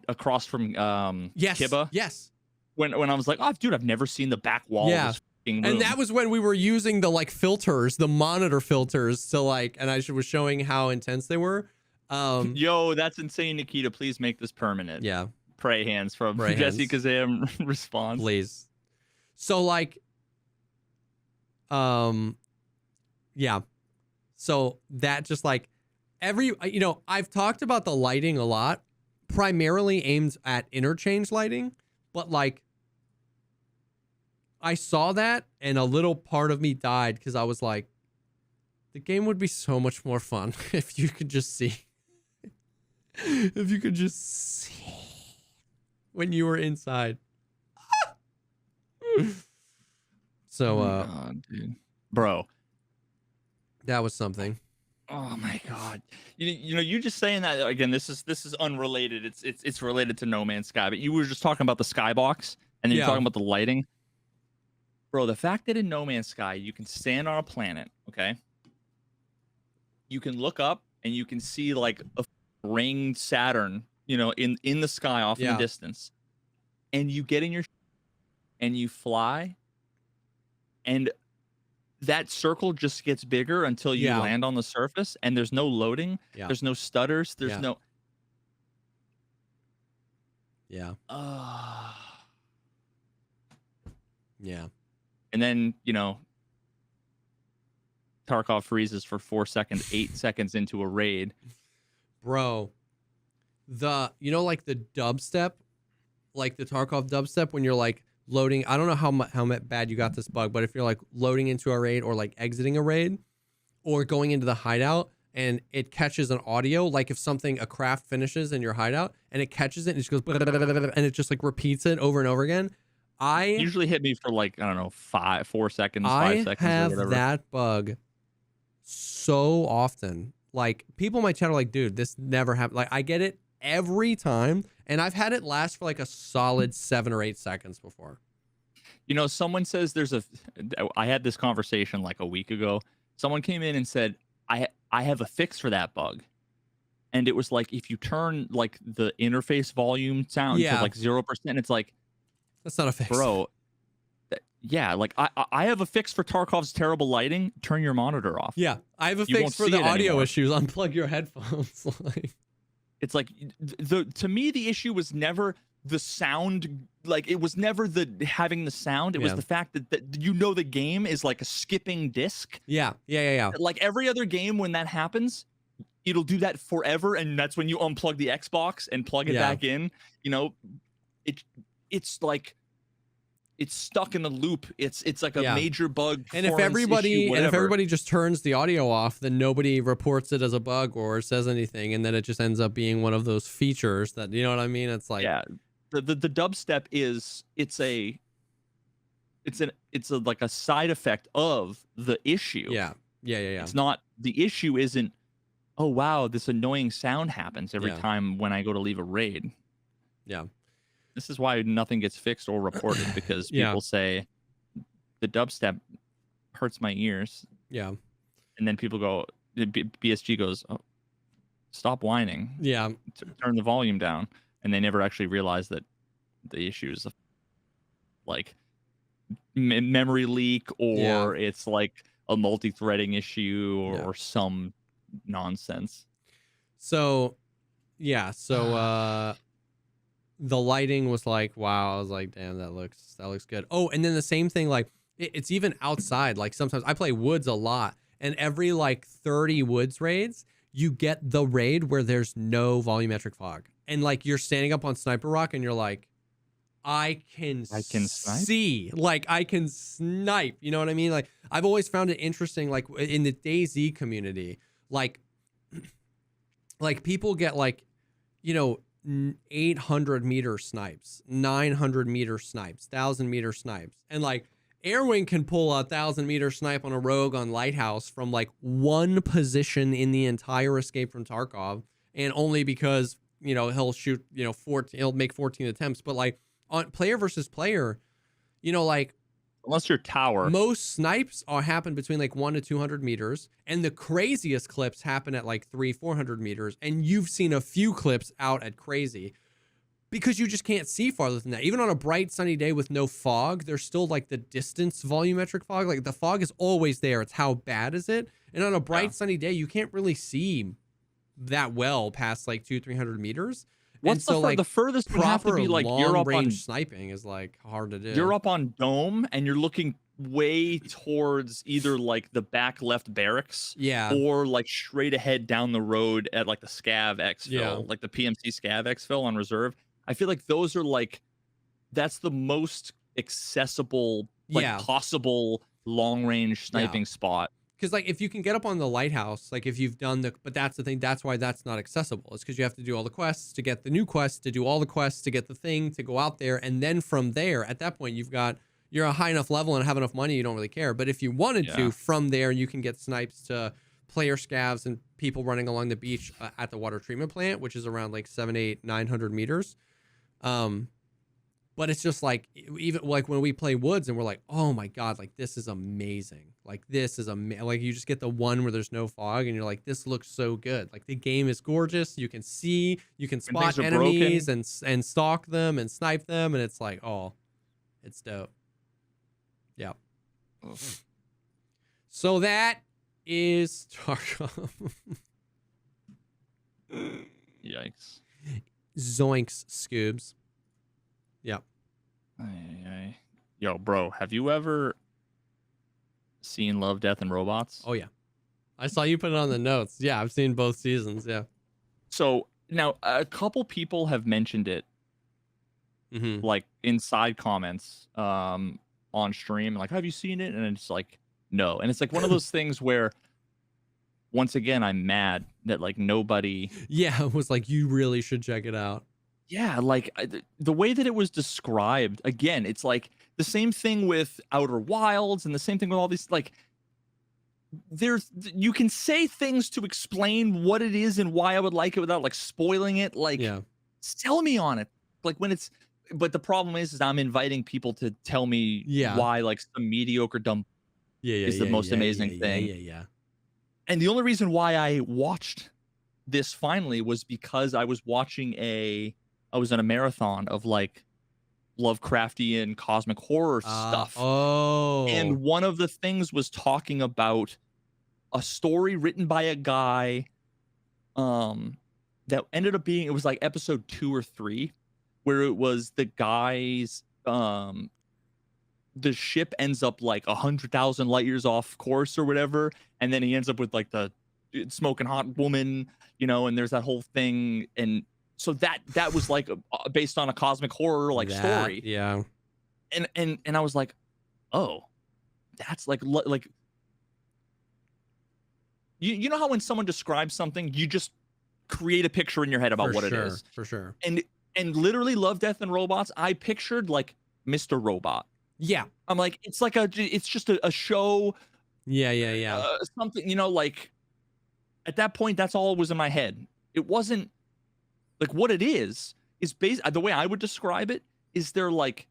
across from Kiba. Yes. When I was like, oh, dude, I've never seen the back wall. Yeah. Of this room. And that was when we were using the like filters, the monitor filters, to like, and I was showing how intense they were. Yo, that's insane, Nikita. Please make this permanent. Yeah. Pray hands from Jesse Kazam response. Please. So like, yeah. So that just like I've talked about the lighting a lot, primarily aimed at interchange lighting, but like I saw that and a little part of me died because I was like, the game would be so much more fun if you could just see. If you could just see when you were inside. So, oh my God, dude. Bro, that was something. Oh my God, you know, you just saying that again. This is unrelated. It's related to No Man's Sky, but you were just talking about the skybox, and then you're talking about the lighting. Bro, the fact that in No Man's Sky you can stand on a planet, okay? You can look up and you can see like a ringed Saturn, you know, in the sky off in the distance, and you get in your and you fly, and that circle just gets bigger until you land on the surface, and there's no loading, there's no stutters, there's no and then, you know, Tarkov freezes for 4 seconds, 8 seconds into a raid. Bro, like the dubstep, like the Tarkov dubstep when you're like loading. I don't know how bad you got this bug, but if you're like loading into a raid or like exiting a raid or going into the hideout and it catches an audio, like if a craft finishes in your hideout and it catches it and it just goes and it just like repeats it over and over again. Usually hit me for like, I don't know, 4 seconds, 5 seconds I or whatever. have that bug so often. Like people in my chat are like, dude, this never happened. Like I get it every time, and I've had it last for like a solid 7 or 8 seconds before. You know, someone says I had this conversation like a week ago. Someone came in and said, I have a fix for that bug. And it was like, if you turn like the interface volume sound to like 0%, it's like, that's not a fix, bro. Yeah, like I have a fix for Tarkov's terrible lighting. Turn your monitor off. Yeah, I have a fix for the audio issues. Unplug your headphones. It's like to me the issue was never the sound. Like it was never the having the sound. It was the fact that the game is like a skipping disc. Yeah. Like every other game, when that happens, it'll do that forever, and that's when you unplug the Xbox and plug it back in. You know, it's like. It's stuck in the loop. It's like a major bug. And if everybody just turns the audio off, then nobody reports it as a bug or says anything, and then it just ends up being one of those features that, you know what I mean? It's like the dubstep it's like a side effect of the issue. Yeah. It's not, the issue isn't, oh wow, this annoying sound happens every time when I go to leave a raid. Yeah. This is why nothing gets fixed or reported, because Yeah. people say the dubstep hurts my ears, Yeah. and then people go, BSG goes, oh, stop whining, Yeah. turn the volume down, and they never actually realize that the issue is like memory leak, Yeah. or it's like a multi-threading issue, Yeah. or some nonsense. So, yeah. So, the lighting was like, wow. I was like, damn, that looks good. Oh, and then the same thing, like it's even outside. Like sometimes I play woods a lot, and every like 30 woods raids, you get the raid where there's no volumetric fog, and like you're standing up on Sniper Rock, and you're like, I can Snipe. see, like I can snipe. You know what I mean? Like I've always found it interesting, like in the DayZ community, like like people get like, you know, 800-meter snipes, 900-meter snipes, 1,000-meter snipes, and like Airwing can pull a 1,000-meter snipe on a rogue on Lighthouse from like one position in the entire Escape from Tarkov, and only because, you know, he'll shoot, you know, 14, he'll make 14 attempts. But like on player versus player, you know, like Unless you're tower. most snipes happen between like 1 to 200 meters, and the craziest clips happen at like 300-400 meters. And you've seen a few clips out at crazy because you just can't see farther than that. Even on a bright sunny day with no fog, there's still like the distance volumetric fog. Like the fog is always there. It's how bad is it? And on a bright sunny day, you can't really see that well past like 200-300 meters. What's and so like the furthest would have to proper be like long you're up on range sniping is like hard to do. You're up on dome and you're looking way towards either like the back left barracks, Yeah. or like straight ahead down the road at like the scav exfil, Yeah. like the PMC scav exfil on reserve. I feel like those are like, that's the most accessible, like Yeah. possible long range sniping spot. Because like if you can get up on the lighthouse, like if you've done the, but that's the thing, that's why that's not accessible. It's because you have to do all the quests to get the new quests, to do all the quests to get the thing, to go out there, and then from there, at that point, you're a high enough level and have enough money, you don't really care. But if you wanted to, from there, you can get snipes to player scavs and people running along the beach at the water treatment plant, which is around like 700, 800, 900 meters. But it's just like, even like when we play woods and we're like, oh my God, like this is amazing. Like this is like you just get the one where there's no fog and you're like, this looks so good. Like the game is gorgeous. You can see, you can spot enemies and stalk them and snipe them. And it's like, oh, it's dope. Yeah. So that is Tarkov. Yikes. Zoinks, Scoobs. Yep. Yo, bro, have you ever seen Love, Death, and Robots? Oh, yeah. I saw you put it on the notes. Yeah, I've seen both seasons. Yeah. So now a couple people have mentioned it, like inside comments on stream, like, have you seen it? And it's like, no. And it's like one of those things where, once again, I'm mad that like nobody. Yeah, it was like, you really should check it out. Yeah, like the way that it was described, again, it's like the same thing with Outer Wilds and the same thing with all these, like, you can say things to explain what it is and why I would like it without like spoiling it. Like, sell me on it. Like when it's, but the problem is I'm inviting people to tell me why like some mediocre dumb is the most amazing thing. Yeah. And the only reason why I watched this finally was because I was watching I was in a marathon of like Lovecraftian cosmic horror stuff. And one of the things was talking about a story written by a guy that ended up being, it was like episode 2 or 3, where it was the guy's the ship ends up like 100,000 light years off course or whatever, and then he ends up with like the smoking hot woman, you know, and there's that whole thing. And so that was like based on a cosmic horror like story. Yeah. And I was like, oh, that's like you know how when someone describes something, you just create a picture in your head about what it is. For sure. And literally Love, Death, and Robots, I pictured like Mr. Robot. Yeah. I'm like, it's just a show. Yeah. Something, you know, like at that point, that's all was in my head. It wasn't like what it is is based the way I would describe it is they're like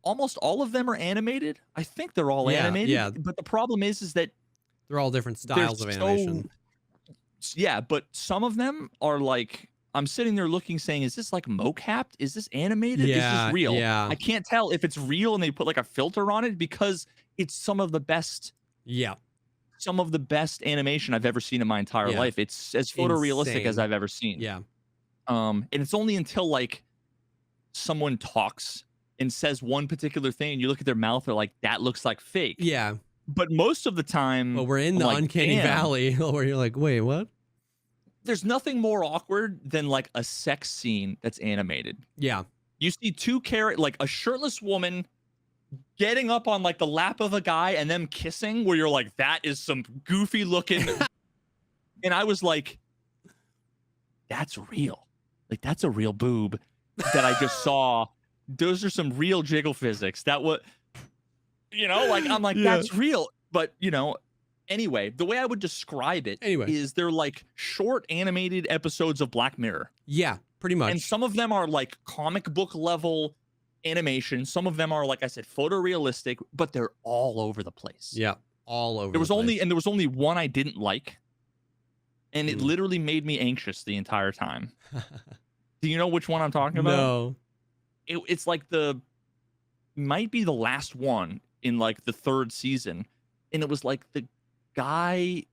almost all of them are animated. I think they're all Yeah, animated, yeah. but the problem is that They're all different they're styles of so animation. yeah, but some of them are like I'm sitting there looking saying, is this like mocapped? Is this animated? Is this Yeah, real? yeah, I can't tell if it's real and they put like a filter on it because it's yeah, some of the best animation I've ever seen in my entire yeah. life. It's as photorealistic as Insane. I've ever seen. Yeah, And it's only until like someone talks and says one particular thing, and you look at their mouth, they're like, that looks like fake. yeah. But most of the time, But we're in I'm the like, uncanny damn, valley where you're like, wait, what? there's nothing more awkward than like a sex scene that's animated. Yeah, You see like a shirtless woman getting up on like the lap of a guy and them kissing, where you're like, that is some goofy looking. And I was like, that's real. Like, that's a real boob that I just saw. Those are some real jiggle physics. That was, like, I'm like, yeah. that's real. But, anyway, the way I would describe it is they're like short animated episodes of Black Mirror. Yeah, pretty much. And some of them are like comic book level animation. Some of them are, like I said, photorealistic, but they're all over the place. Yeah, all over. There was only one I didn't like. And it literally made me anxious the entire time. Do you know which one I'm talking about? No. It's like might be the last one in like the 3rd season. And it was like the guy,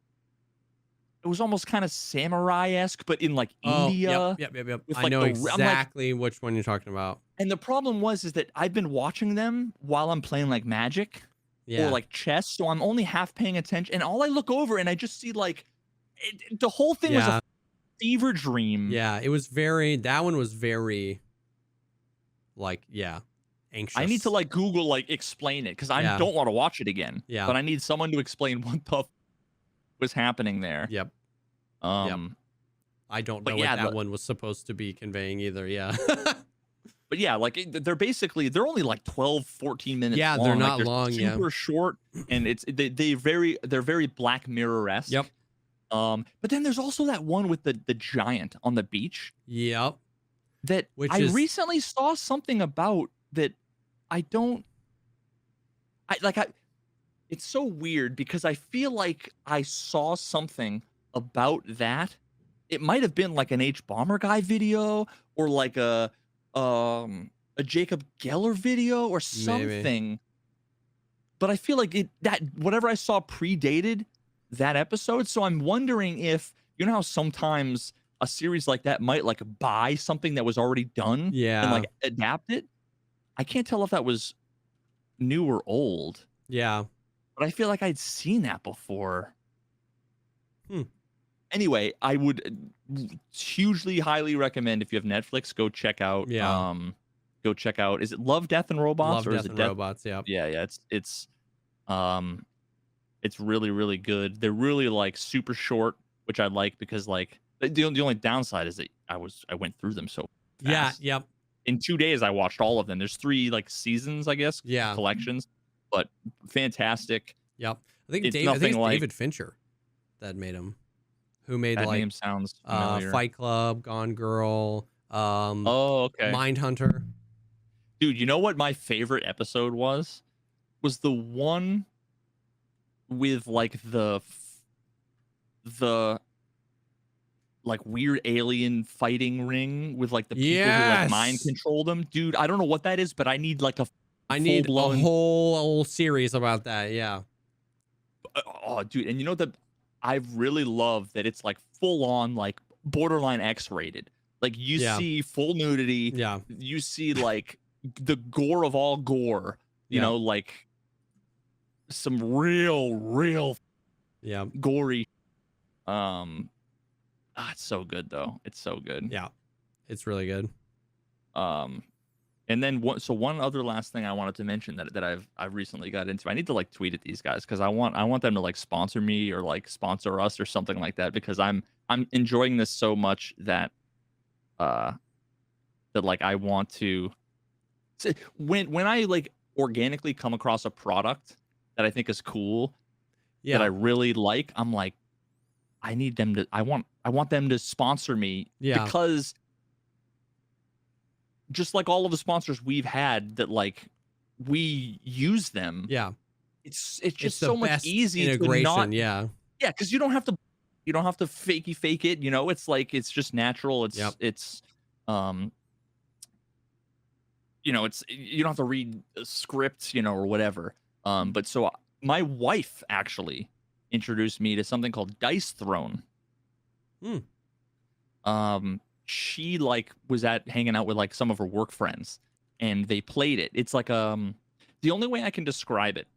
it was almost kind of samurai-esque, but in like India. Yep. With, I like, know exactly which one you're talking about. And the problem is that I've been watching them while I'm playing like Magic or like chess. So I'm only half paying attention. And all I look over and I just see like, the whole thing was a fever dream. Yeah, that one was very, like, anxious. I need to like Google, like, explain it because I don't want to watch it again. Yeah. But I need someone to explain what the was happening there. Yep. I don't know what that one was supposed to be conveying either. Yeah. But yeah, like they're only like 12, 14 minutes. Yeah, long. they're not like, long. Super short, and they're very Black Mirror-esque. Yep. But then there's also that one with the giant on the beach. Yep. That I recently saw something about that. It's so weird because I feel like I saw something about that. It might have been like an H Bomber Guy video or like a Jacob Geller video or something. Maybe. But I feel like that whatever I saw predated that episode. So I'm wondering if, you know how sometimes a series like that might like buy something that was already done and like adapt it. I can't tell if that was new or old. Yeah. But I feel like I'd seen that before. Anyway, I would hugely highly recommend, if you have Netflix, go check out. Is it Love, Death and Robots? Love, Death and Robots. Yeah. Yeah. It's really, really good. They're really like super short, which I like because like the only downside is that I went through them so fast. Yeah. Yep. In 2 days, I watched all of them. There's 3 like seasons, I guess. Yeah. Collections, but fantastic. Yep. I think it's David Fincher that made him. Who made that like name sounds familiar. Fight Club, Gone Girl, okay. Mindhunter. Dude, you know what my favorite episode was? Was the one with like the like weird alien fighting ring with like the people who like mind control them. Dude, I don't know what that is, but I need like a whole series about that. Yeah. Oh, dude, and you know that I really love that it's like full on like borderline X-rated. Like you see full nudity. Yeah. You see like the gore of all gore. You know, like some real gory. It's so good though. It's so good. Yeah. It's really good. And then one other last thing I wanted to mention that I've recently got into. I need to like tweet at these guys because I want them to like sponsor me or like sponsor us or something like that because I'm enjoying this so much that like I want to when I like organically come across a product that I think is cool that I really like, I'm like, I want them to sponsor me because just like all of the sponsors we've had that like we use them, Yeah. it's It's just the so much best easy to not. integration. Yeah. Yeah, because you don't have to fakey fake it, you know? It's like it's just natural. Yep. Um, it's you don't have to read a script, or whatever. But so my wife actually introduced me to something called Dice Throne. Hmm. She like was at hanging out with like some of her work friends and they played it. It's like the only way I can describe it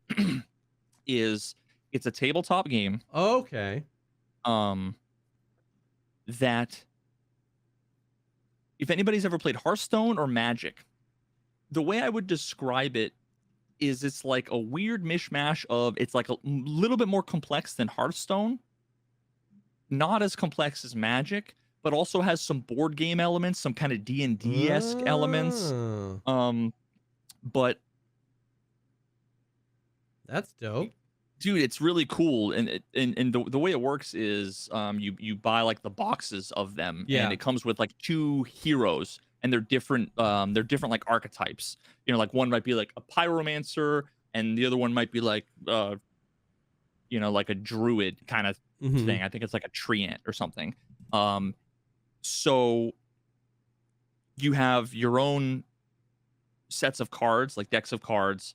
is it's a tabletop game Okay. um that if anybody's ever played Hearthstone or Magic, the way I would describe it is it's like a weird mishmash of it's like a little bit more complex than Hearthstone, not as complex as Magic, but also has some board game elements, some kind of D&D-esque elements. Oh, Um, but that's dope. dude, it's really cool, and the way it works is you buy like the boxes of them, and Yeah. it comes with like two heroes, and they're different like archetypes. Like one might be like a pyromancer, and the other one might be like like a druid kind of Mm-hmm. thing. I think it's like a treant or something. So you have your own sets of cards, like decks of cards.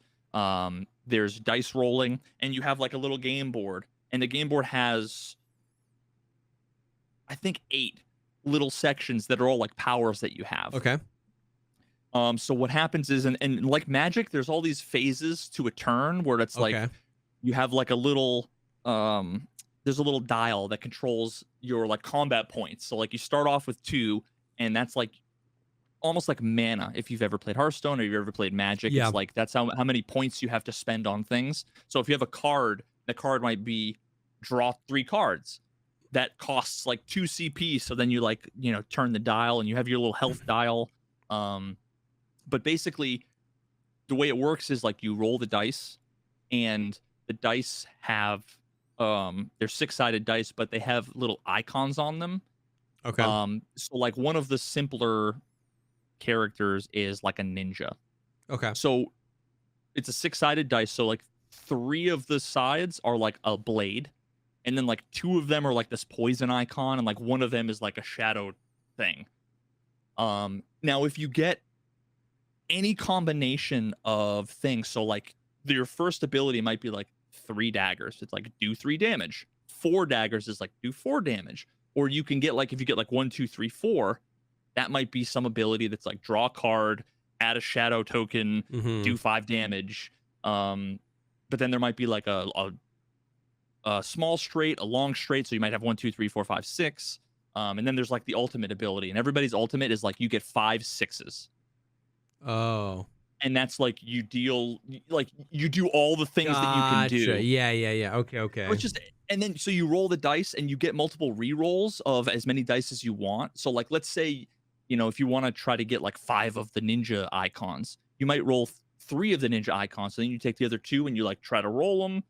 There's dice rolling, and you have like a little game board, and the game board has, I think, 8 little sections that are all like powers that you have. Okay. So what happens is, and like Magic, there's all these phases to a turn where it's like Okay. you have like there's a little dial that controls your like combat points. So like you start off with 2, and that's like almost like mana. If you've ever played Hearthstone or you've ever played Magic, Yeah. it's like that's how many points you have to spend on things. So if you have a card, the card might be draw 3 cards. That costs like 2 CP. So then you like, turn the dial and you have your little health dial. But basically the way it works is like you roll the dice, and the dice have they're 6-sided dice, but they have little icons on them. Okay. So like one of the simpler characters is like a ninja. Okay. So it's a 6-sided dice. So like 3 of the sides are like a blade, and then like 2 of them are like this poison icon, and like one of them is like a shadow thing. Now if you get any combination of things, so like your first ability might be like 3 daggers. It's like do 3 damage. 4 daggers is like do 4 damage. Or you can get like if you get like 1, 2, 3, 4, that might be some ability that's like draw a card, add a shadow token, Mm-hmm. do 5 damage. But then there might be like a small straight, a long straight. So you might have 1, 2, 3, 4, 5, 6. And then there's like the ultimate ability, and everybody's ultimate is like you get 5 6s. Oh. And that's like you do all the things that you can do. Gotcha. Yeah. Okay. So it's just, and then so you roll the dice and you get multiple re-rolls of as many dice as you want. So like let's say, if you want to try to get like 5 of the ninja icons, you might roll 3 of the ninja icons. So then you take the other 2 and you like try to roll them,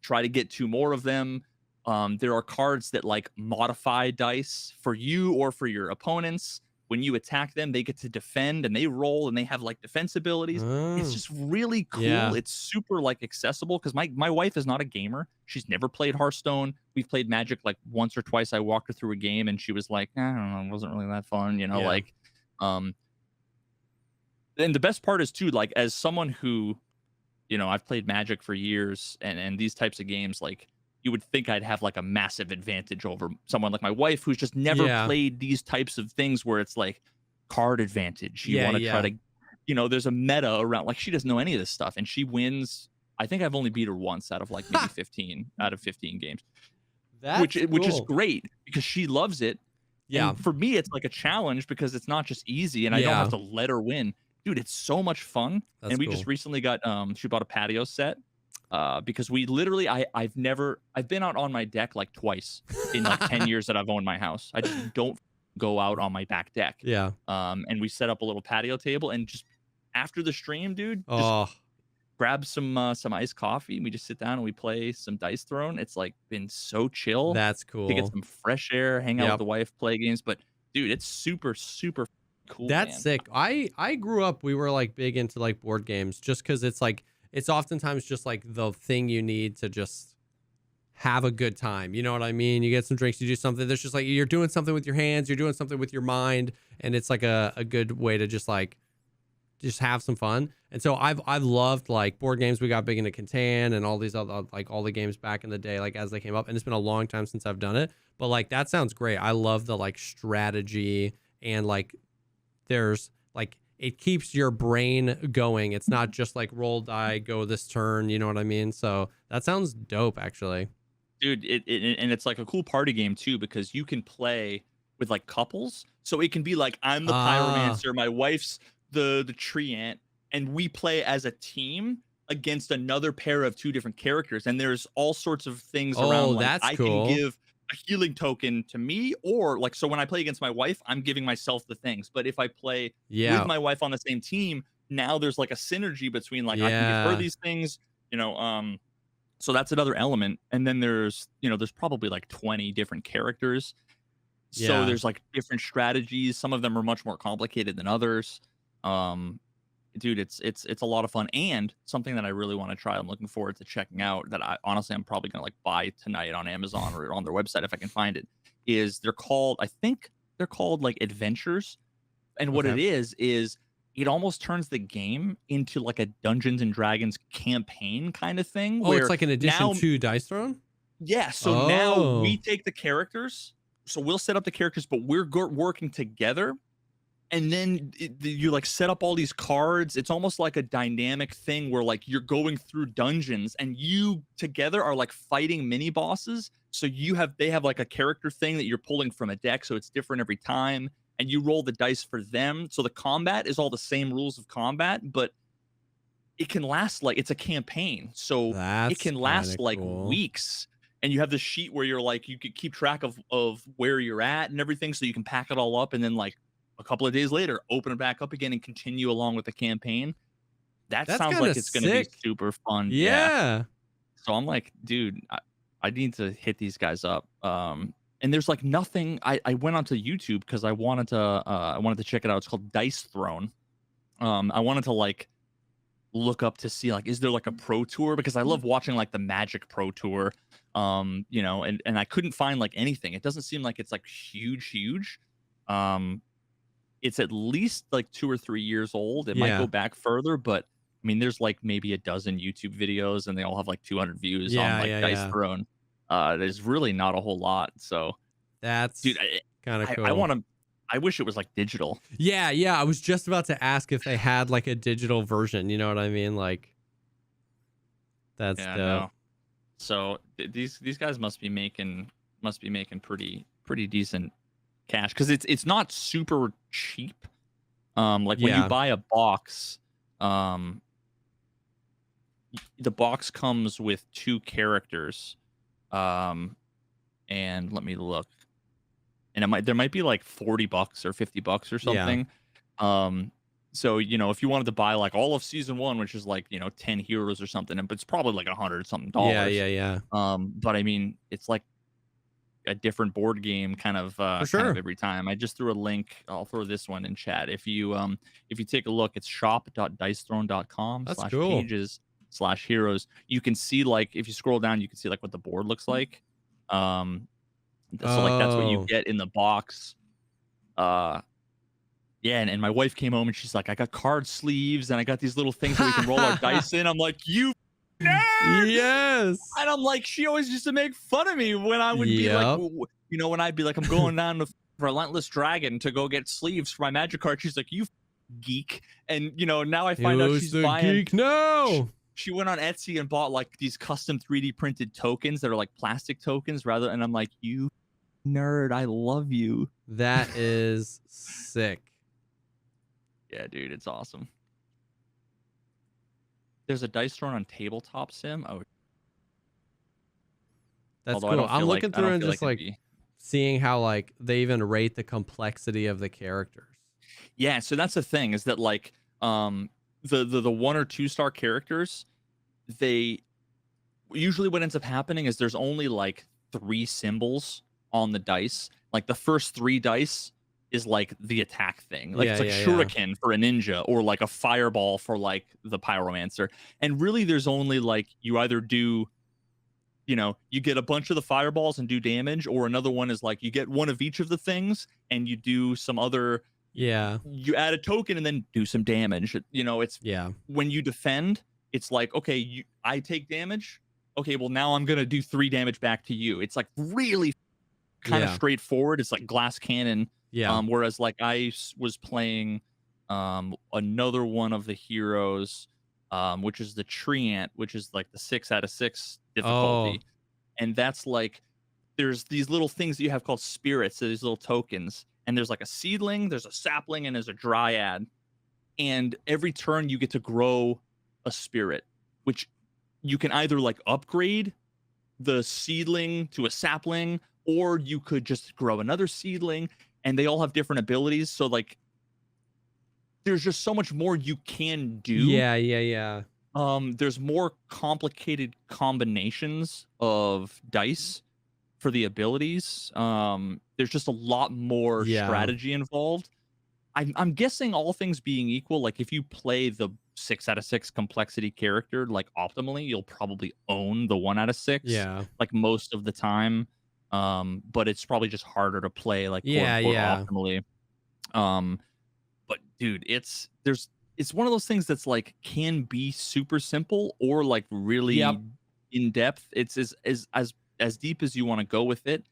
try to get 2 more of them. There are cards that like modify dice for you or for your opponents. When you attack them, they get to defend, and they roll, and they have like defense abilities. It's Oh. just really cool. Yeah. It's super like accessible because my wife is not a gamer. She's never played Hearthstone. We've played Magic like once or twice. I walked her through a game, and she was like, I don't know, it wasn't really that fun, Yeah. like. And the best part is too, like as someone who, I've played Magic for years, and these types of games, like you would think I'd have like a massive advantage over someone like my wife who's just never Yeah. played these types of things where it's like card advantage. You Yeah. want to try Yeah. to, there's a meta around, like she doesn't know any of this stuff, and she wins. I think I've only beat her once out of like maybe 15 out of 15 games, which That's is cool. great because she loves it. Yeah. And for me, it's like a challenge because it's not just easy, and I don't Yeah. have to let her win. Dude, it's so much fun. That's And we cool. just recently got she bought a patio set because we literally I've been out on my deck like twice in like 10 years that I've owned my house. I just don't go out on my back deck. Yeah. And we set up a little patio table, and just after the stream, dude, just Oh, grab some iced coffee, and we just sit down and we play some Dice Throne. It's like been so chill that's to get cool. some fresh air, hang out with Yep. the wife, play games. But dude, it's super, super cool, That's man. sick. I grew up, we were like big into like board games just because it's like it's oftentimes just like the thing you need to just have a good time. You know what I mean? You get some drinks, you do something. There's just like you're doing something with your hands, you're doing something with your mind, and it's like a good way to just have some fun. And so I've loved like board games. We got big into Catan and all these other like all the games back in the day, like as they came up. And it's been a long time since I've done it. But like that sounds great. I love the like strategy and like there's like it keeps your brain going. It's not just like roll die, go this turn, you know what I mean? So that sounds dope actually. Dude, and it's like a cool party game too because you can play with like couples. So it can be like I'm the Ah, pyromancer, my wife's the tree ant, and we play as a team against another pair of two different characters. And there's all sorts of things around oh, like that's I can cool. give a healing token to me, or like so when I play against my wife, I'm giving myself the things. But if I play with Yeah. my wife on the same team, now there's like a synergy between like I can give her Yeah. these things, you know, so that's another element. And then there's, you know, there's probably like 20 different characters. So Yeah. there's like different strategies. Some of them are much more complicated than others. Um, dude, it's a lot of fun and something that I really want to try. I'm looking forward to checking out that I honestly I'm probably gonna like buy tonight on Amazon or on their website if I can find it. Is they're called I think they're called like adventures and what Okay. it is it almost turns the game into like a Dungeons and Dragons campaign kind of thing Oh, it's where like an addition now to Dice Throne? yeah, so now we Oh. take the characters, so we'll set up the characters, but we're working together and then you like set up all these cards. It's almost like a dynamic thing where like you're going through dungeons and you together are like fighting mini bosses. So they have like a character thing that you're pulling from a deck, so it's different every time, and you roll the dice for them. So the combat is all the same rules of combat, but it can last like it's a campaign, so it That's can kind last of like cool. weeks. And you have this sheet where you're like you could keep track of where you're at and everything, so you can pack it all up, and then like a couple of days later, open it back up again and continue along with the campaign. That That's sounds kind like of it's going to be sick. super fun. Yeah. Yeah. So I'm like, dude, I need to hit these guys up. And there's like nothing. I went onto YouTube because I wanted to check it out. It's called Dice Throne. I wanted to like look up to see like is there like a pro tour because I love watching like the Magic Pro Tour, you know, and I couldn't find like anything. It doesn't seem like it's like huge. Um, it's at least like 2 or 3 years old. It might go Yeah. back further, but I mean, there's like maybe a dozen YouTube videos, and they all have like 200 views on Yeah. like Yeah. Dice Yeah. Throne. There's really not a whole lot. So, dude, That's kind of I cool. want to. I wish it was like digital. Yeah. Yeah. I was just about to ask if they had like a digital version. You know what I mean? Like, that's Yeah, dope. no. So these guys must be making pretty decent cash because it's not super cheap. Like when you Yeah. buy a box, um, the box comes with two characters. Um, and let me look, and there might be like $40 or $50 or Yeah. something. Um, so you know if you wanted to buy like all of season one, which is like 10 heroes or something, but it's probably like $100 something Yeah. dollars. Yeah. Yeah. But I mean, it's like a different board game For kind of sure. every time. I just threw a link. I'll throw this one in chat. If you take a look, it's shop.dicethrone.com That's slash cool. pages slash heroes. You can see like if you scroll down, you can see like what the board looks like. Um, so like that's what you Oh. get in the box. Uh, yeah, and my wife came home and she's like, I got card sleeves and I got these little things that we can roll our dice in. I'm like, you nerd. Yes. And I'm like, she always used to make fun of me when I would be like, Yep. when I'd be like, I'm going down to Relentless Dragon to go get sleeves for my magic card. She's like, you geek. And, now I find out Who's she's the buying, geek now? she went on Etsy and bought like these custom 3D printed tokens that are like plastic tokens rather. And I'm like, you nerd, I love you. That is sick. Yeah, dude, it's awesome. There's a dice throne on tabletop sim. Oh, That's although I cool. don't I'm feel like looking I through don't and feel just like it'd like be. seeing how like they even rate the complexity of the characters. Yeah, so that's the thing is that like the 1 or 2 star characters, they usually what ends up happening is there's only like 3 symbols on the dice. Like the first 3 dice is like the attack thing. Like Yeah, it's like yeah, yeah. shuriken for a ninja or like a fireball for like the pyromancer. And really there's only like you either do, you know, you get a bunch of the fireballs and do damage, or another one is like you get one of each of the things and you do some other, Yeah. you add a token and then do some damage. You know, it's Yeah. when you defend, it's like, okay, I take damage. Okay, well now I'm gonna do 3 damage back to you. It's like really kind of Yeah. straightforward. It's like glass cannon. Yeah. Whereas like was playing another one of the heroes, which is the Treant, which is like the 6 out of 6 Oh. difficulty. And that's like there's these little things that you have called spirits, so these little tokens. And there's like a seedling, there's a sapling, and there's a dryad. And every turn you get to grow a spirit, which you can either like upgrade the seedling to a sapling, or you could just grow another seedling, and they all have different abilities. So like there's just so much more you can do. Yeah, yeah, yeah. There's more complicated combinations of dice for the abilities. There's just a lot more Yeah. strategy involved. I'm guessing all things being equal, like if you play the 6 out of 6 complexity character like optimally, you'll probably own the 1 out of 6 Yeah. like most of the time. But it's probably just harder to play like quote Yeah, unquote yeah. optimally. But dude, it's one of those things that's like can be super simple or like really Yep. in depth. It's as deep as you want to go with it.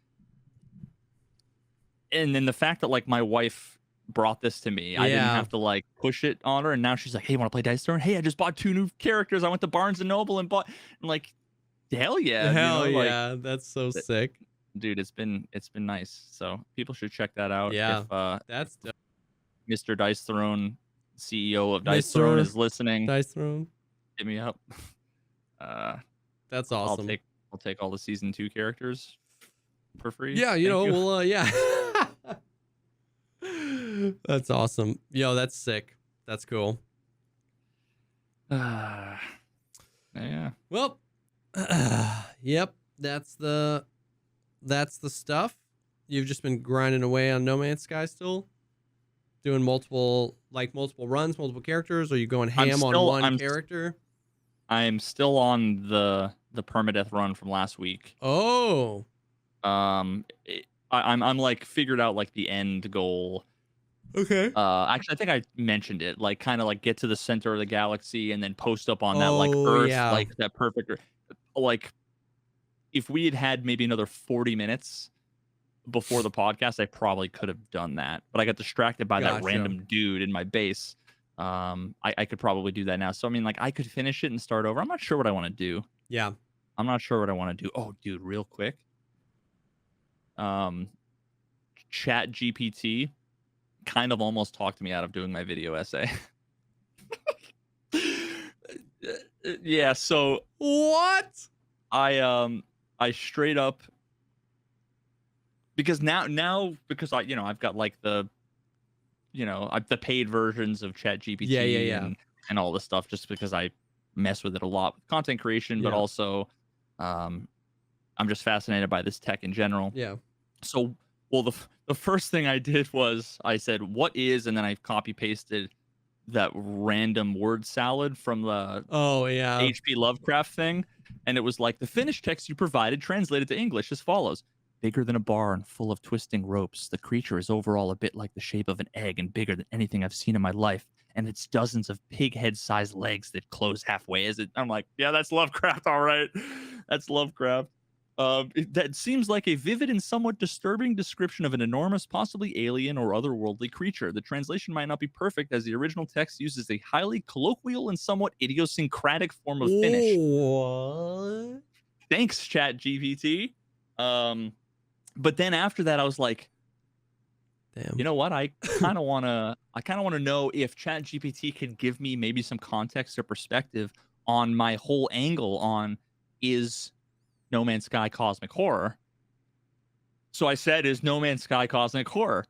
And then the fact that like my wife brought this to me, I didn't Yeah. have to like push it on her, and now she's like, "Hey, want to play Dice Throne? Hey, I just bought 2 new characters. I went to Barnes and Noble and bought." And like, hell yeah, you know, Hell like, yeah. That's so sick. dude, it's been nice. So people should check that out. Yeah. If That's dope. Mr. Dice Throne, CEO of Dice Throne, Mr. is listening, Dice Throne. hit me up. Uh, That's I'll awesome. take all the season 2 characters for free. Yeah, you know, well, yeah. That's awesome. Yo, that's sick. That's cool. Yeah. Well, yep, that's the stuff. You've just been grinding away on No Man's Sky still? Doing multiple runs, multiple characters, or are you going ham on one character? I'm still on the permadeath run from last week. Oh. I'm like figured out like the end goal. Okay. Actually, I think I mentioned it. Like, kind of like get to the center of the galaxy and then post up on that like Earth, yeah. like that perfect. Like, if we had had maybe another 40 minutes before the podcast, I probably could have done that. But I got distracted by that random dude in my base. I could probably do that now. So I mean, like, I could finish it and start over. I'm not sure what I want to do. Yeah. I'm not sure what I want to do. Oh, dude, real quick. Chat GPT kind of almost talked me out of doing my video essay. Yeah, so what? I straight up, because now because I've got like the paid versions of Chat GPT and all this stuff, just because I mess with it a lot with content creation, but also I'm just fascinated by this tech in general. Yeah. So, well, the first thing I did was I said, "What is," and then I copy pasted that random word salad from the H.P. Lovecraft thing, and it was like, the finished text you provided translated to English as follows: bigger than a barn, full of twisting ropes. The creature is overall a bit like the shape of an egg and bigger than anything I've seen in my life. And it's dozens of pig head-sized legs that close halfway. I'm like, yeah, that's Lovecraft, all right. That's Lovecraft. That seems like a vivid and somewhat disturbing description of an enormous, possibly alien or otherworldly creature. The translation might not be perfect, as the original text uses a highly colloquial and somewhat idiosyncratic form of Finnish. What? Thanks, Chat GPT. But then after that, I was like, damn, you know what? I kind of want to know if Chat GPT can give me maybe some context or perspective on my whole angle on, is No Man's Sky cosmic horror? So I said, is No Man's Sky cosmic horror?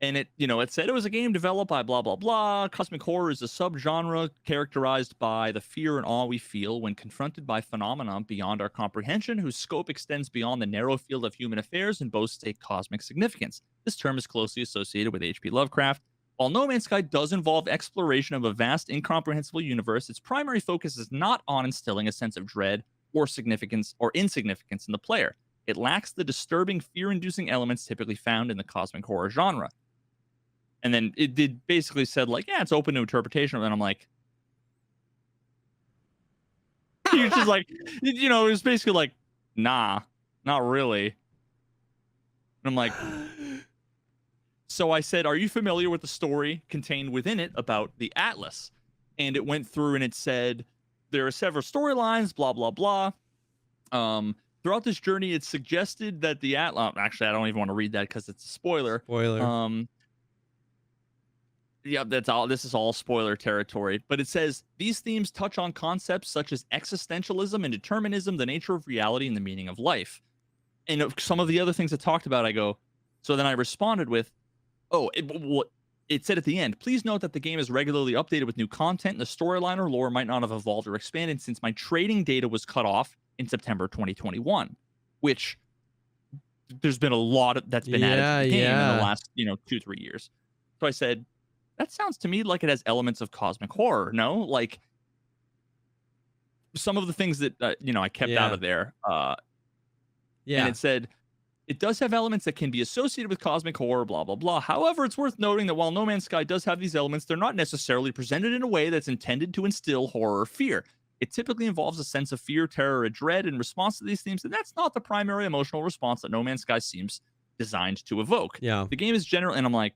And it said it was a game developed by blah, blah, blah. Cosmic horror is a subgenre characterized by the fear and awe we feel when confronted by phenomena beyond our comprehension, whose scope extends beyond the narrow field of human affairs and boasts a cosmic significance. This term is closely associated with H.P. Lovecraft. While No Man's Sky does involve exploration of a vast, incomprehensible universe, its primary focus is not on instilling a sense of dread or significance or insignificance in the player. It lacks the disturbing, fear-inducing elements typically found in the cosmic horror genre. And then it did basically said like, yeah, it's open to interpretation. And I'm like, he was just like, it was basically like, nah, not really. And I'm like, so I said, are you familiar with the story contained within it about the Atlas? And it went through and it said, there are several storylines, blah, blah, blah. Throughout this journey, it suggested that the Atlas, actually, I don't even want to read that because it's a spoiler. Yeah, that's all. This is all spoiler territory. But it says these themes touch on concepts such as existentialism and determinism, the nature of reality, and the meaning of life. And some of the other things it talked about, I go. So then I responded with, "Oh, it said at the end. Please note that the game is regularly updated with new content. And the storyline or lore might not have evolved or expanded since my trading data was cut off in September 2021, which there's been a lot that's been added to the game in the last 2-3 years." So I said, that sounds to me like it has elements of cosmic horror, no? Like some of the things that I kept out of there. And it said it does have elements that can be associated with cosmic horror, blah blah blah. However, it's worth noting that while No Man's Sky does have these elements, they're not necessarily presented in a way that's intended to instill horror or fear. It typically involves a sense of fear, terror, or dread in response to these themes, and that's not the primary emotional response that No Man's Sky seems designed to evoke. Yeah. The game is generally, and I'm like,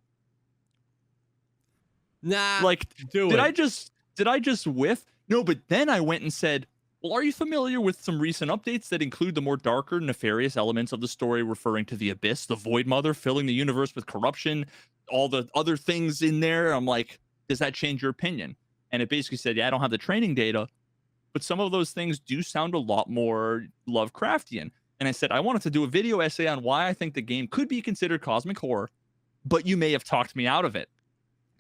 nah, like, did I just whiff? No, but then I went and said, well, are you familiar with some recent updates that include the more darker, nefarious elements of the story, referring to the Abyss, the Void Mother, filling the universe with corruption, all the other things in there? I'm like, does that change your opinion? And it basically said, yeah, I don't have the training data, but some of those things do sound a lot more Lovecraftian. And I said, I wanted to do a video essay on why I think the game could be considered cosmic horror, but you may have talked me out of it.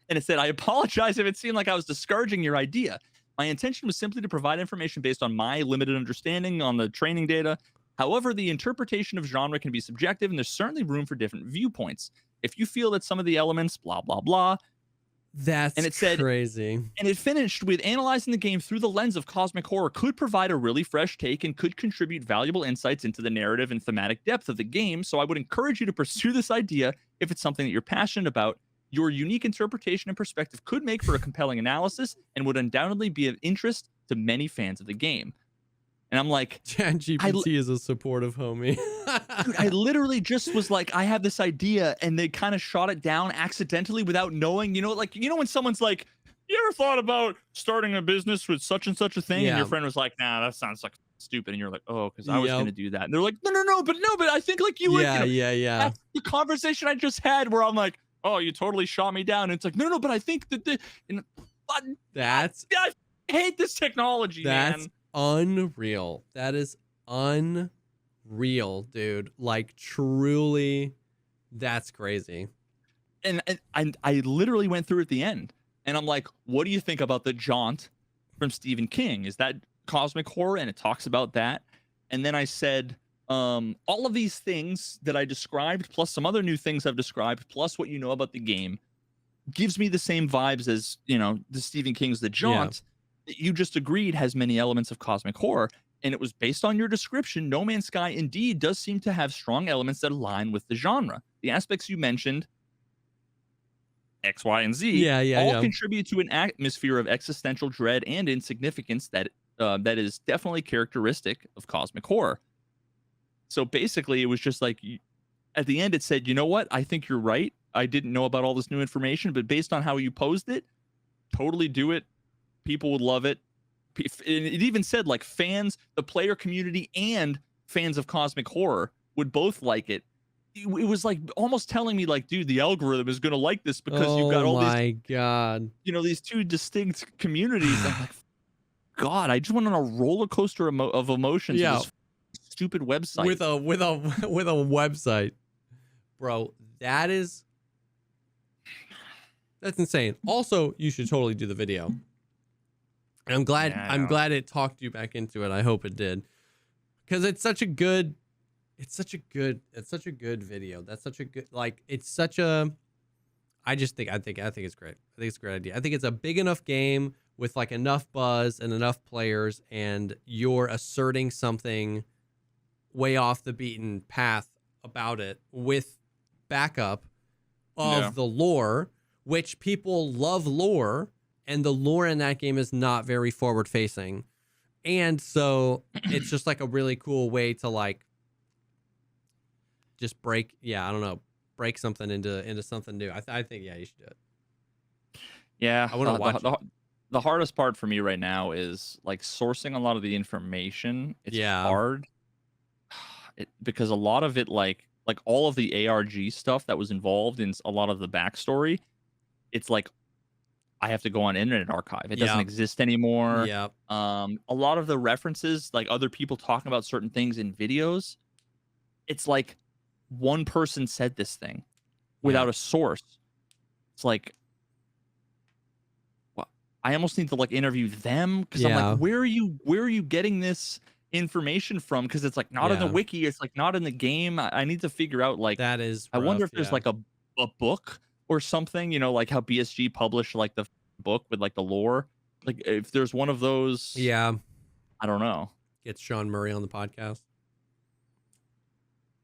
And it said, I apologize if it seemed like I was discouraging your idea. My intention was simply to provide information based on my limited understanding on the training data. However, the interpretation of genre can be subjective, and there's certainly room for different viewpoints. If you feel that some of the elements, blah, blah, blah. That's crazy. And it finished with analyzing the game through the lens of cosmic horror could provide a really fresh take and could contribute valuable insights into the narrative and thematic depth of the game. So I would encourage you to pursue this idea if it's something that you're passionate about. Your unique interpretation and perspective could make for a compelling analysis and would undoubtedly be of interest to many fans of the game. And I'm like, ChatGPT is a supportive homie. Dude, I literally just was like, I have this idea, and they kind of shot it down accidentally without knowing, when someone's like, you ever thought about starting a business with such and such a thing? And your friend was like, nah, that sounds like stupid. And you're like, oh, because I was going to do that. And they're like, no, but I think like you would. Yeah. That's the conversation I just had where I'm like, oh, you totally shot me down. And it's like, no, but I think that I hate this technology, man. Unreal. That is unreal, dude. Like, truly, that's crazy. And I literally went through at the end, and I'm like, what do you think about the Jaunt from Stephen King? Is that cosmic horror? And it talks about that. And then I said, all of these things that I described, plus some other new things I've described, plus what you know about the game, gives me the same vibes as, the Stephen King's The Jaunt. Yeah. You just agreed has many elements of cosmic horror, and it was based on your description. No Man's Sky indeed does seem to have strong elements that align with the genre. The aspects you mentioned, X, Y, and Z, all contribute to an atmosphere of existential dread and insignificance that is definitely characteristic of cosmic horror. So basically, it was just like, at the end, it said, you know what? I think you're right. I didn't know about all this new information, but based on how you posed it, totally do it. People would love it. It even said like fans, the player community, and fans of cosmic horror would both like it. It was like almost telling me like, dude, the algorithm is going to like this because you've got all these. Oh my God. These two distinct communities. I'm like, God, I just went on a roller coaster of emotions. Yeah. This stupid website with a website, bro. That is That's insane. Also, you should totally do the video. And I'm glad it talked you back into it. I hope it did. Because it's such a good video. That's such a good, like, it's such a, I think it's great. I think it's a great idea. I think it's a big enough game with like enough buzz and enough players, and you're asserting something way off the beaten path about it with backup of the lore, which people love lore, and the lore in that game is not very forward facing. And so it's just like a really cool way to like just break something into something new. I think you should do it. Yeah, I want to watch it. The hardest part for me right now is like sourcing a lot of the information. It's hard because a lot of it, like all of the ARG stuff that was involved in a lot of the backstory, it's like I have to go on Internet Archive. It doesn't exist anymore. Yeah. A lot of the references, like other people talking about certain things in videos, it's like one person said this thing without a source. It's like, well, I almost need to like interview them because I'm like, where are you getting this information from? Because it's like not in the wiki, it's like not in the game. I need to figure out like that is rough, I wonder if there's like a book or something, you know, like how BSG published like the book with like the lore. Like if there's one of those, I don't know. Get Sean Murray on the podcast.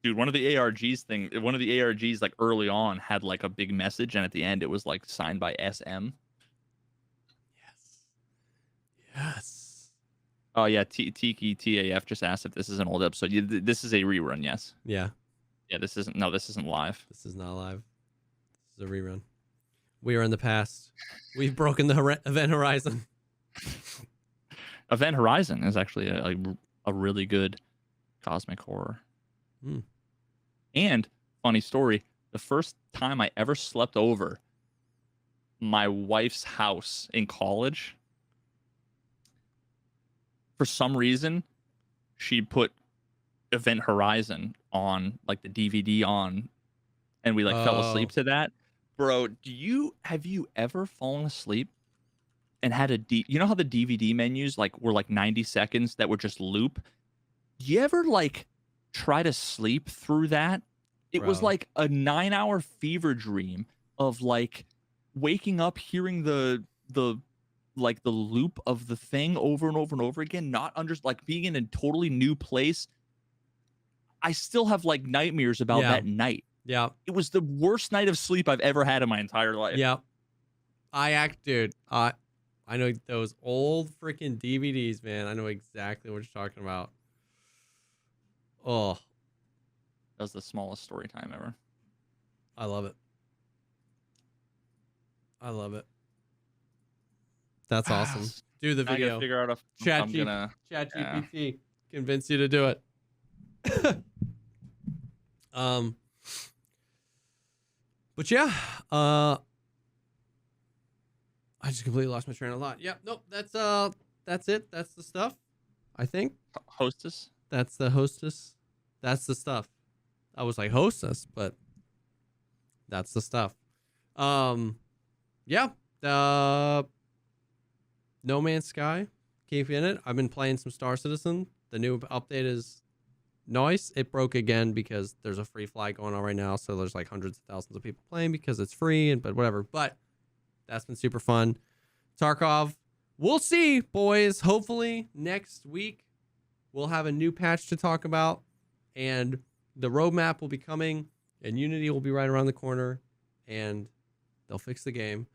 Dude, one of the ARGs like early on had like a big message, and at the end it was like signed by SM. Yes. Oh yeah, Tiki TAF just asked if this is an old episode. This is a rerun, yes. Yeah. Yeah, this isn't live. This is not live. This is a rerun. We are in the past. We've broken the event horizon. Event Horizon is actually a really good cosmic horror. And funny story, the first time I ever slept over my wife's house in college, for some reason, she put Event Horizon on, like the DVD on, and we like fell asleep to that. Bro, have you ever fallen asleep and had you know how the DVD menus like were like 90 seconds that would just loop? Do you ever like try to sleep through that? It was like a 9-hour fever dream of like waking up hearing the like the loop of the thing over and over and over again, not like being in a totally new place. I still have like nightmares about that night. Yeah. It was the worst night of sleep I've ever had in my entire life. Yeah. Dude, I know those old freaking DVDs, man. I know exactly what you're talking about. Oh. That was the smallest story time ever. I love it. I love it. That's awesome. Do the video. I gotta figure out if ChatGPT convince you to do it. But yeah, I just completely lost my train of thought. Yeah, nope, that's it. That's the stuff. I think. Hostess. That's the hostess. That's the stuff. I was like hostess, but that's the stuff. Yeah. No Man's Sky. Keep in it. I've been playing some Star Citizen. The new update is nice. It broke again because there's a free flag going on right now, so there's like hundreds of thousands of people playing because it's free, but whatever. But that's been super fun. Tarkov. We'll see, boys. Hopefully next week we'll have a new patch to talk about, and the roadmap will be coming, and Unity will be right around the corner, and they'll fix the game.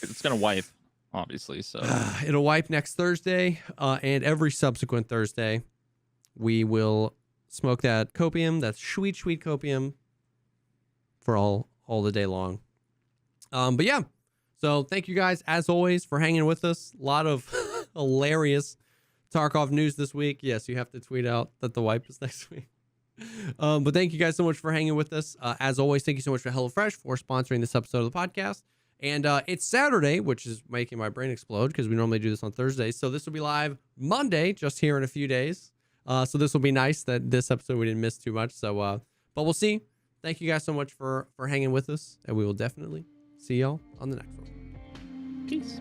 It's gonna wipe, obviously. So it'll wipe next Thursday, and every subsequent Thursday, we will smoke that copium, that sweet, sweet copium, for all the day long. But yeah, so thank you guys as always for hanging with us. A lot of hilarious Tarkov news this week. Yes, you have to tweet out that the wipe is next week. But thank you guys so much for hanging with us. As always, thank you so much to HelloFresh for sponsoring this episode of the podcast. And it's Saturday, which is making my brain explode because we normally do this on Thursday. So this will be live Monday, just here in a few days. So this will be nice that this episode we didn't miss too much. So, but we'll see. Thank you guys so much for hanging with us, and we will definitely See y'all on the next one. Peace.